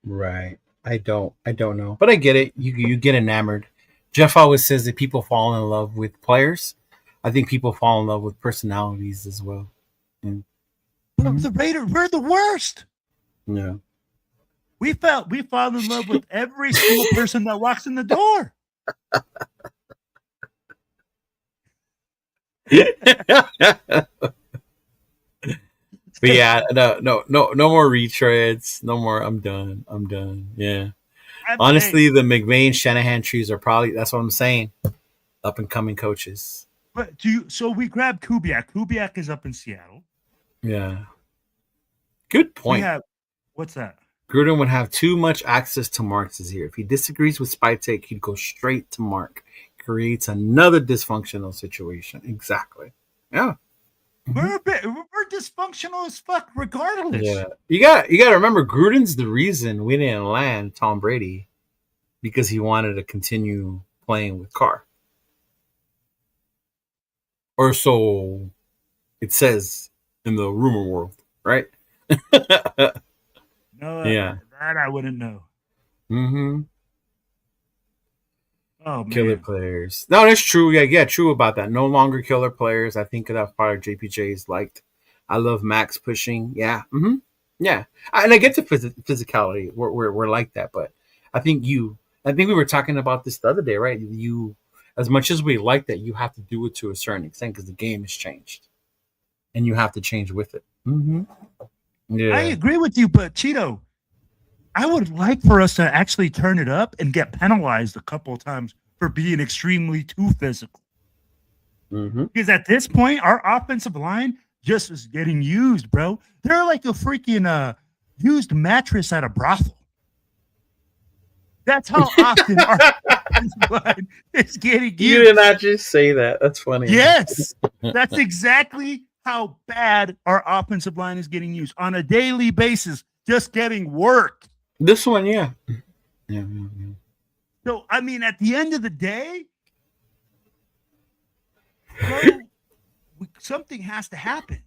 Right. I don't know, but I get it. You get enamored. Jeff always says that people fall in love with players. I think people fall in love with personalities as well. And the Raiders, we're the worst. Yeah. We fall in love with every single person that walks in the door. But yeah, no more retreads. No more. I'm done. Yeah. Honestly, the McVay and Shanahan trees are probably, that's what I'm saying, up and coming coaches. But so we grabbed Kubiak. Kubiak is up in Seattle. Yeah. Good point. What's that? Gruden would have too much access to Marks this year. If he disagrees with Spytek, he'd go straight to Mark. Creates another dysfunctional situation. Exactly. Yeah. We're dysfunctional as fuck regardless. Yeah. You got to remember, Gruden's the reason we didn't land Tom Brady, because he wanted to continue playing with Carr. Or so it says in the rumor world, right? No, yeah. That I wouldn't know. Mm-hmm. Oh, man. Killer players. No, that's true. Yeah, true about that. No longer killer players. I think that's part of JPJ's liked. I love Max pushing. Yeah. Mm-hmm. Yeah. And I get the physicality. We're like that, but I think I think we were talking about this the other day, right? You, as much as we like that, you have to do it to a certain extent because the game has changed, and you have to change with it. Mm-hmm. Yeah, I agree with you, but Cheeto, I would like for us to actually turn it up and get penalized a couple of times for being extremely too physical. mm-hmm. Because at this point, our offensive line just is getting used, bro. They're like a freaking used mattress at a brothel. That's how often our offensive line is getting used. You did not just say that. That's funny. Yes, that's exactly how bad our offensive line is getting used on a daily basis, just getting worked. This one, yeah. So, I mean, at the end of the day, bro, something has to happen.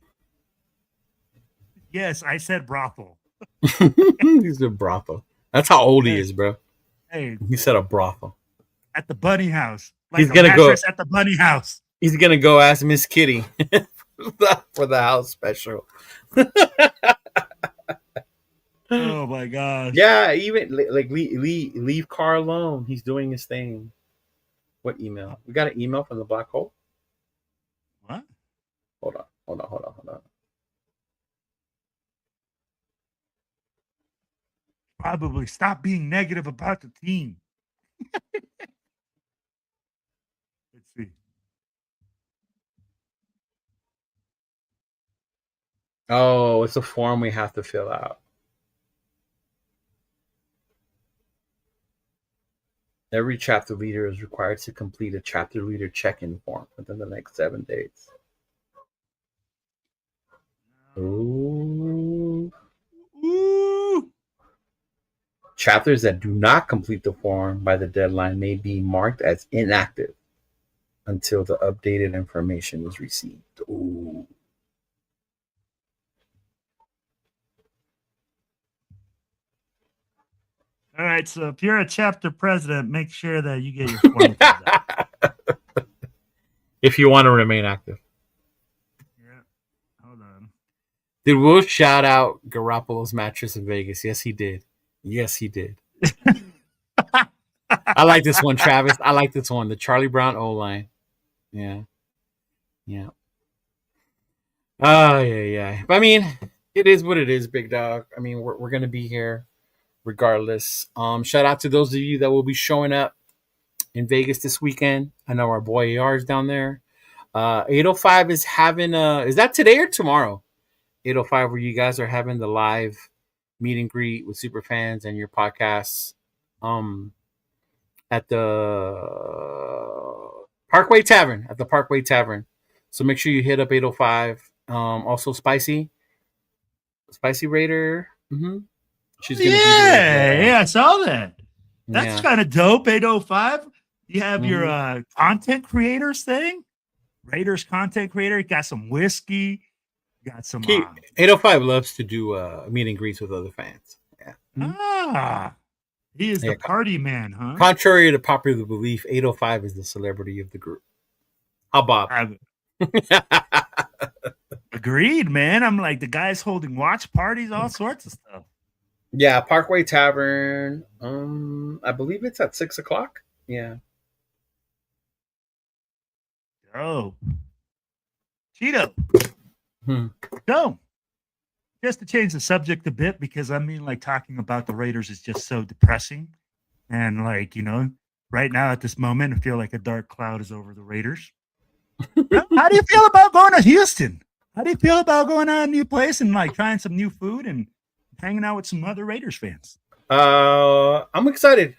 Yes, I said brothel. He's a brothel. That's how old he is, bro. Hey, He said a brothel. at the bunny house. Like He's a gonna go- mattress at the bunny house. He's gonna go ask Miss Kitty for the house special. Oh my gosh. Yeah, even like leave Carl alone. He's doing his thing. What email? We got an email from the black hole. What? Hold on. Probably stop being negative about the team. Let's see. Oh, it's a form we have to fill out. Every chapter leader is required to complete a chapter leader check-in form within the next 7 days. Ooh. Ooh. Chapters that do not complete the form by the deadline may be marked as inactive until the updated information is received. Ooh. All right, so if you're a chapter president, make sure that you get your form filled out. If you want to remain active. Yeah. Hold on. Did Will shout out Garoppolo's mattress in Vegas? Yes, he did. I like this one, Travis. I like this one. The Charlie Brown O-line. Yeah. Oh, yeah. But I mean, it is what it is, big dog. I mean, we're going to be here regardless. Shout out to those of you that will be showing up in Vegas this weekend. I know our boy AR is down there. 805 is having is that today or tomorrow? 805, where you guys are having the live meet and greet with super fans and your podcasts at the Parkway Tavern. So make sure you hit up 805. Also Spicy Raider. Mm-hmm. She's gonna be there. Yeah, I saw that. That's Yeah. kind of dope. 805. You have your content creators thing. Raiders content creator. You got some whiskey. You got some 805 loves to do meet and greets with other fans. Yeah. He is the party man, huh? Contrary to popular belief, 805 is the celebrity of the group. How Bob? Agreed, man. I'm like, the guy's holding watch parties, all sorts of stuff. Yeah, Parkway Tavern. I believe it's at 6:00. Yeah. Oh, Cheeto. Hmm. So, just to change the subject a bit, because I mean, like, talking about the Raiders is just so depressing. And, like, you know, right now at this moment, I feel like a dark cloud is over the Raiders. How do you feel about going to Houston? How do you feel about going to a new place and, like, trying some new food and hanging out with some other Raiders fans? I'm excited.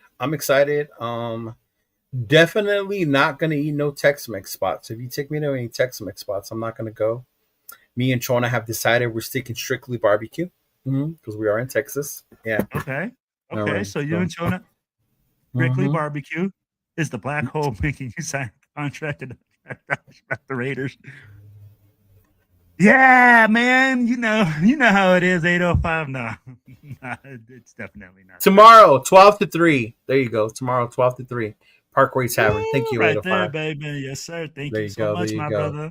Definitely not going to eat no Tex-Mex spots. If you take me to any Tex-Mex spots, I'm not going to go. Me and Chona have decided we're sticking strictly barbecue because we are in Texas. Yeah. Okay. Right, so you and Chona strictly barbecue. Is the black hole making you sign a contract to the Raiders? Yeah, man. You know how it is. 805. No, it's definitely not. Tomorrow, 12 to 3. There you go. Tomorrow, 12 to 3. Parkway Tavern. Thank you, right 805. there, baby. Yes, sir. Thank There you you so go, much, there you my go. brother.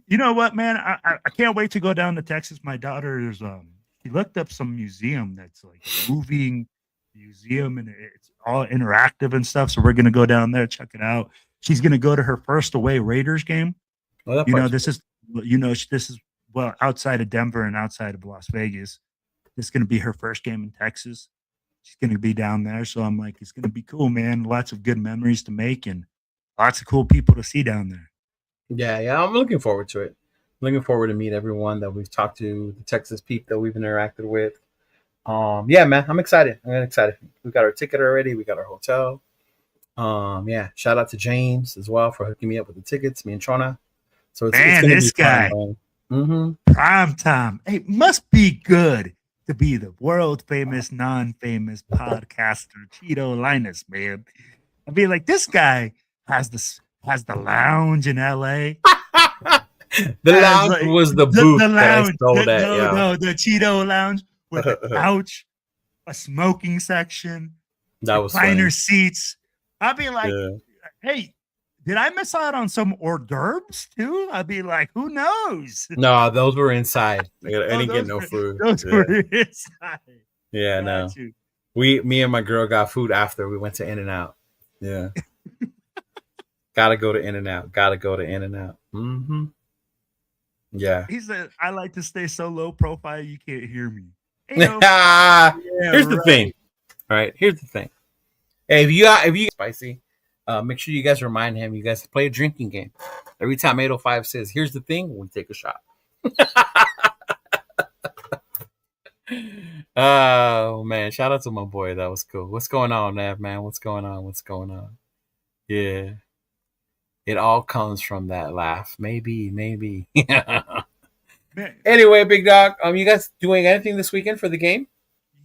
You know what, man? I can't wait to go down to Texas. My daughter is she looked up some museum that's like a moving museum, and it's all interactive and stuff. So we're gonna go down there, check it out. She's gonna go to her first away Raiders game. Well, This is this is well outside of Denver and outside of Las Vegas. This is gonna be her first game in Texas. She's gonna be down there, so I'm like, it's gonna be cool, man. Lots of good memories to make and lots of cool people to see down there. Yeah, I'm looking forward to it. Looking forward to meet everyone that we've talked to, the Texas people that we've interacted with. Yeah, man, I'm excited. We got our ticket already. We got our hotel. Yeah, shout out to James as well for hooking me up with the tickets. Me and Chona. So it's gonna this be guy, fun, prime time. Hey, must be good to be the world famous, non-famous podcaster Cheeto Linus, man. I mean, like this guy has the lounge in LA. The lounge was the booth that I stole the Cheeto lounge with a couch, a smoking section, that was recliner seats. I'd be like, hey, did I miss out on some hors d'oeuvres too? I'd be like, who knows? No, those were inside. I didn't get no food. Those were inside. Yeah, no. Me and my girl got food after we went to In-N-Out. Yeah. Gotta go to In-N-Out. Mm-hmm. Yeah. He said, I like to stay so low profile you can't hear me. Here's the thing. All right. Here's the thing. Hey, if you spicy, make sure you guys remind him you guys play a drinking game. Every time 805 says, here's the thing, we take a shot. Oh man, shout out to my boy. That was cool. What's going on, Nav, man? What's going on? Yeah. It all comes from that laugh. Maybe. Anyway, big dog. You guys doing anything this weekend for the game?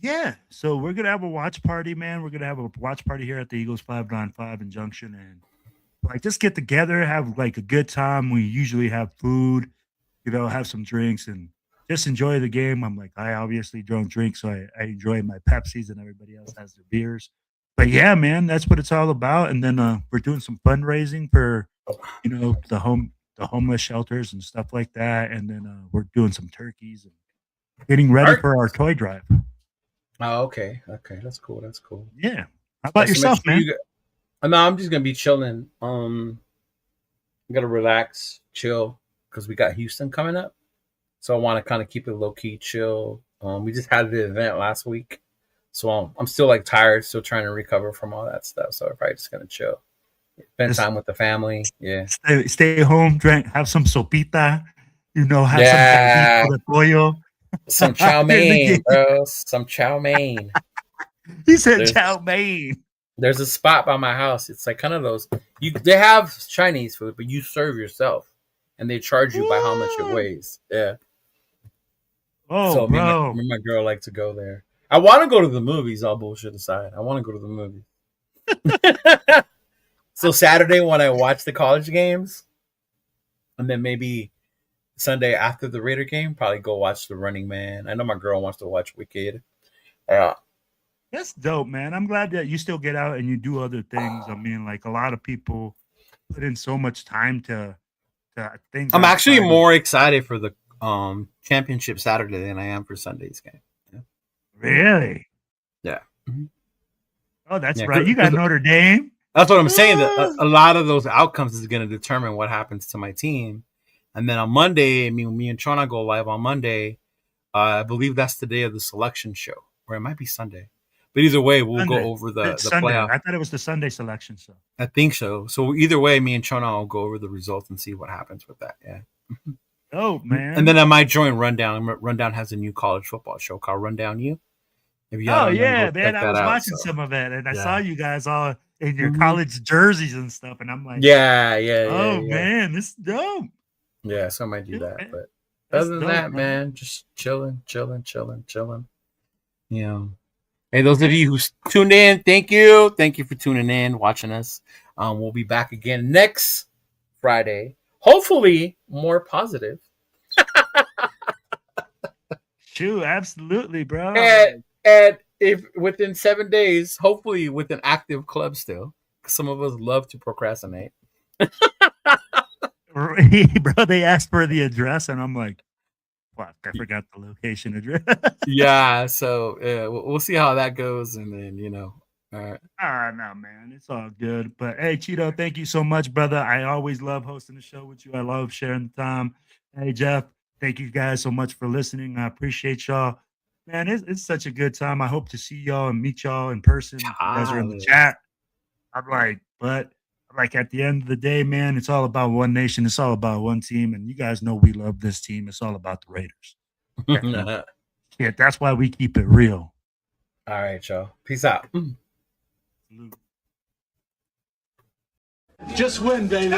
Yeah. So we're gonna have a watch party, man. We're gonna have a watch party here at the Eagles 595 in Junction, and like just get together, have like a good time. We usually have food, have some drinks, and just enjoy the game. I'm like, I obviously don't drink, so I enjoy my Pepsis, and everybody else has their beers. But yeah, man, that's what it's all about. And then we're doing some fundraising for the homeless shelters and stuff like that. And then we're doing some turkeys and getting ready for our toy drive. Oh, okay. That's cool. Yeah. How about yourself, man? No, I'm just gonna be chilling. I'm gonna relax, chill, because we got Houston coming up. So I want to kind of keep it low key, chill. We just had the event last week, so I'm still like tired, still trying to recover from all that stuff. So I'm probably just gonna chill, spend time with the family. Yeah, stay home, drink, have some sopita. Have some pollo. Some chow mein, bro. Some chow mein. He said chow mein. There's a spot by my house. It's like kind of those. They have Chinese food, but you serve yourself, and they charge you by how much it weighs. Yeah. Oh, so bro. Me and my girl like to go there. I want to go to the movies. All bullshit aside, I want to go to the movies. So Saturday when I watch the college games, and then maybe Sunday after the Raider game, probably go watch The Running Man. I know my girl wants to watch Wicked. That's dope, man. I'm glad that you still get out and you do other things. I mean, like a lot of people put in so much time to things. I'm actually more excited for the championship Saturday than I am for Sunday's game. Yeah. Really? Yeah. Mm-hmm. Oh, that's right. You got Notre Dame. That's what I'm saying. That a lot of those outcomes is going to determine what happens to my team. And then on Monday, me and Chona go live on Monday. I believe that's the day of the selection show, or it might be Sunday. But either way, we'll go over the playoff. I thought it was the Sunday selection show. I think so. So either way, me and Chona will go over the results and see what happens with that. Yeah. Oh, man. And then I might join Rundown. Rundown has a new college football show called Rundown U. Yeah, man. I was watching some of it, and I saw you guys all in your college jerseys and stuff, and I'm like, yeah. Man, this is dope. Yeah, so I might do that. But other than that, man, just chilling. Hey, those of you who tuned in, thank you. Thank you for tuning in, watching us. We'll be back again next Friday. Hopefully, more positive. Shoot, absolutely, bro. And if within 7 days, hopefully with an active club still, because some of us love to procrastinate. Bro, they asked for the address, and I'm like, Fuck, I forgot the location address. Yeah, so we'll see how that goes, and then all right. No, man, it's all good. But hey, Cheeto, thank you so much, brother. I always love hosting the show with you. I love sharing the time. Hey, Jeff, thank you guys so much for listening. I appreciate y'all. Man, it's such a good time. I hope to see y'all and meet y'all in person. If you guys are in the chat. But at the end of the day, man, it's all about one nation. It's all about one team. And you guys know we love this team. It's all about the Raiders. Yeah, that's why we keep it real. All right, y'all. Peace out. Just win, baby.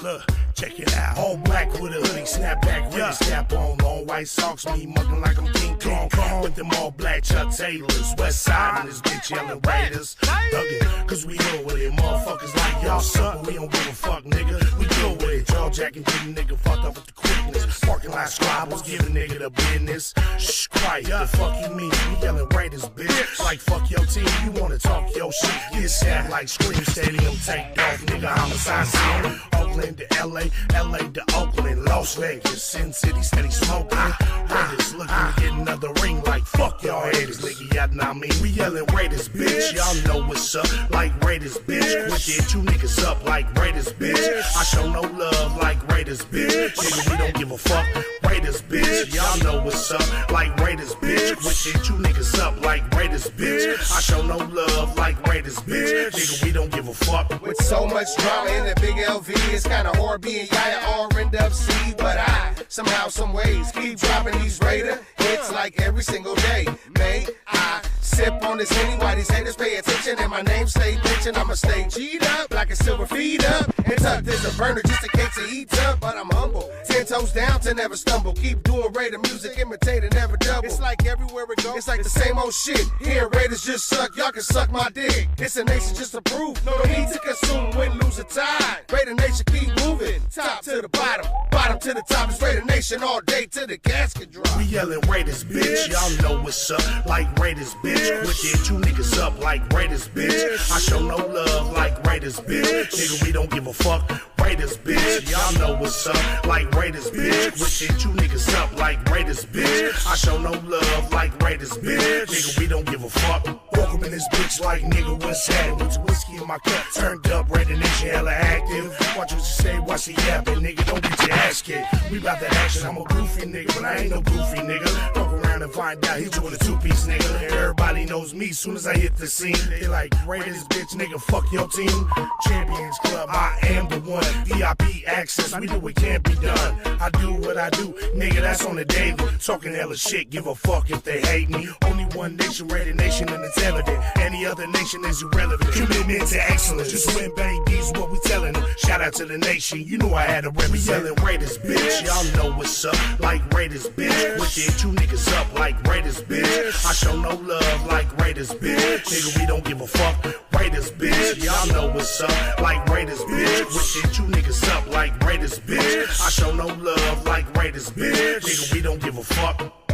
Look, check it out. All black with a hoodie, snapback with a snap on. Long white socks, me mugging like I'm King Kong. With them all black Chuck Taylors. West side and this bitch yelling Raiders. Thuggin', cause we know with it. Motherfuckers like y'all suck, but we don't give a fuck, nigga. We deal with it. Y'all jacking to the nigga fucked up with the quickness. Parking lot scribbles, giving nigga the business. Shh, quiet, the fuck you mean? We yelling Raiders, bitch. Like fuck your team, you wanna talk your shit. Get sad like Scream Stadium, take off, nigga. Homicide scene. Oakland to LA, LA to Oakland, Las Vegas, Sin City, steady smoking. Raiders looking to get another ring like fuck y'all haters, nigga. Y'all know I mean, we yelling Raiders, bitch. Y'all know what's up, like Raiders, bitch. Quick get two niggas up like Raiders, bitch. I show no love like Raiders, bitch. Nigga, we don't give a fuck. Raiders, bitch. Y'all know what's up, like Raiders, bitch. Quick get two niggas up like Raiders, bitch. I show no love like Raiders, bitch. Nigga, we don't give a fuck. With so much drama in the big LV, it's kinda hard being Yaya or end up C. But I, somehow, some ways, keep dropping these Raider hits like every single day. May I sip on this Henny while these haters pay attention and my name stay bitchin'. I'ma stay G'd up like a silver feed up and tucked as a burner just in case it heats up. But I'm humble, 10 toes down to never stumble. Keep doing Raider music, imitating, never double. It's like everywhere we go, it's like the same old shit. Here Raiders just suck, y'all can suck my dick. It's a nation just to prove, no need to consume, win, lose, or tie. Raider nation keep moving, top to the bottom, bottom to the top. It's Raider nation all day till the gasket drop. We yelling Raiders, bitch. Y'all know what's up, like Raiders, bitch. Quick get two niggas up like Raiders, bitch. I show no love like Raiders, bitch. Nigga, we don't give a fuck. Raiders, bitch. Y'all know what's up, like Raiders, bitch. Quick get two niggas up like Raiders, bitch. I show no love like Raiders, bitch. Nigga, we don't give a fuck. Welcome in this bitch like nigga, what's happening? With whiskey in my cup, turned up, Raider nation hella active. Watch what you say, watch the yapping, nigga. Don't get your ass kicked. We bout that action. I'm a goofy nigga, but I ain't no goofy nigga. Fuck around and find out he's doing a two-piece nigga. Everybody knows me soon as I hit the scene. They like Raiders, bitch, nigga, fuck your team. Champions Club, I am the one. VIP access, we do what can't be done. I do what I do, nigga, that's on the daily. Talking hella shit, give a fuck if they hate me. Only one nation, Raider nation, and it's evident. Any other nation is irrelevant. Commitment to excellence, just win, babies, what we telling them. Shout out to the nation, you know I had to represent. We yelling Raiders, bitch, y'all know what's up, like Raiders, bitch. Quick get two niggas up like Raiders, bitch. I show no love like Raiders, bitch. Nigga, we don't give a fuck. Raiders, bitch, y'all know what's up, like Raiders, bitch. Quick get two niggas up like Raiders, bitch. I show no love like Raiders, bitch. Nigga, we don't give a fuck.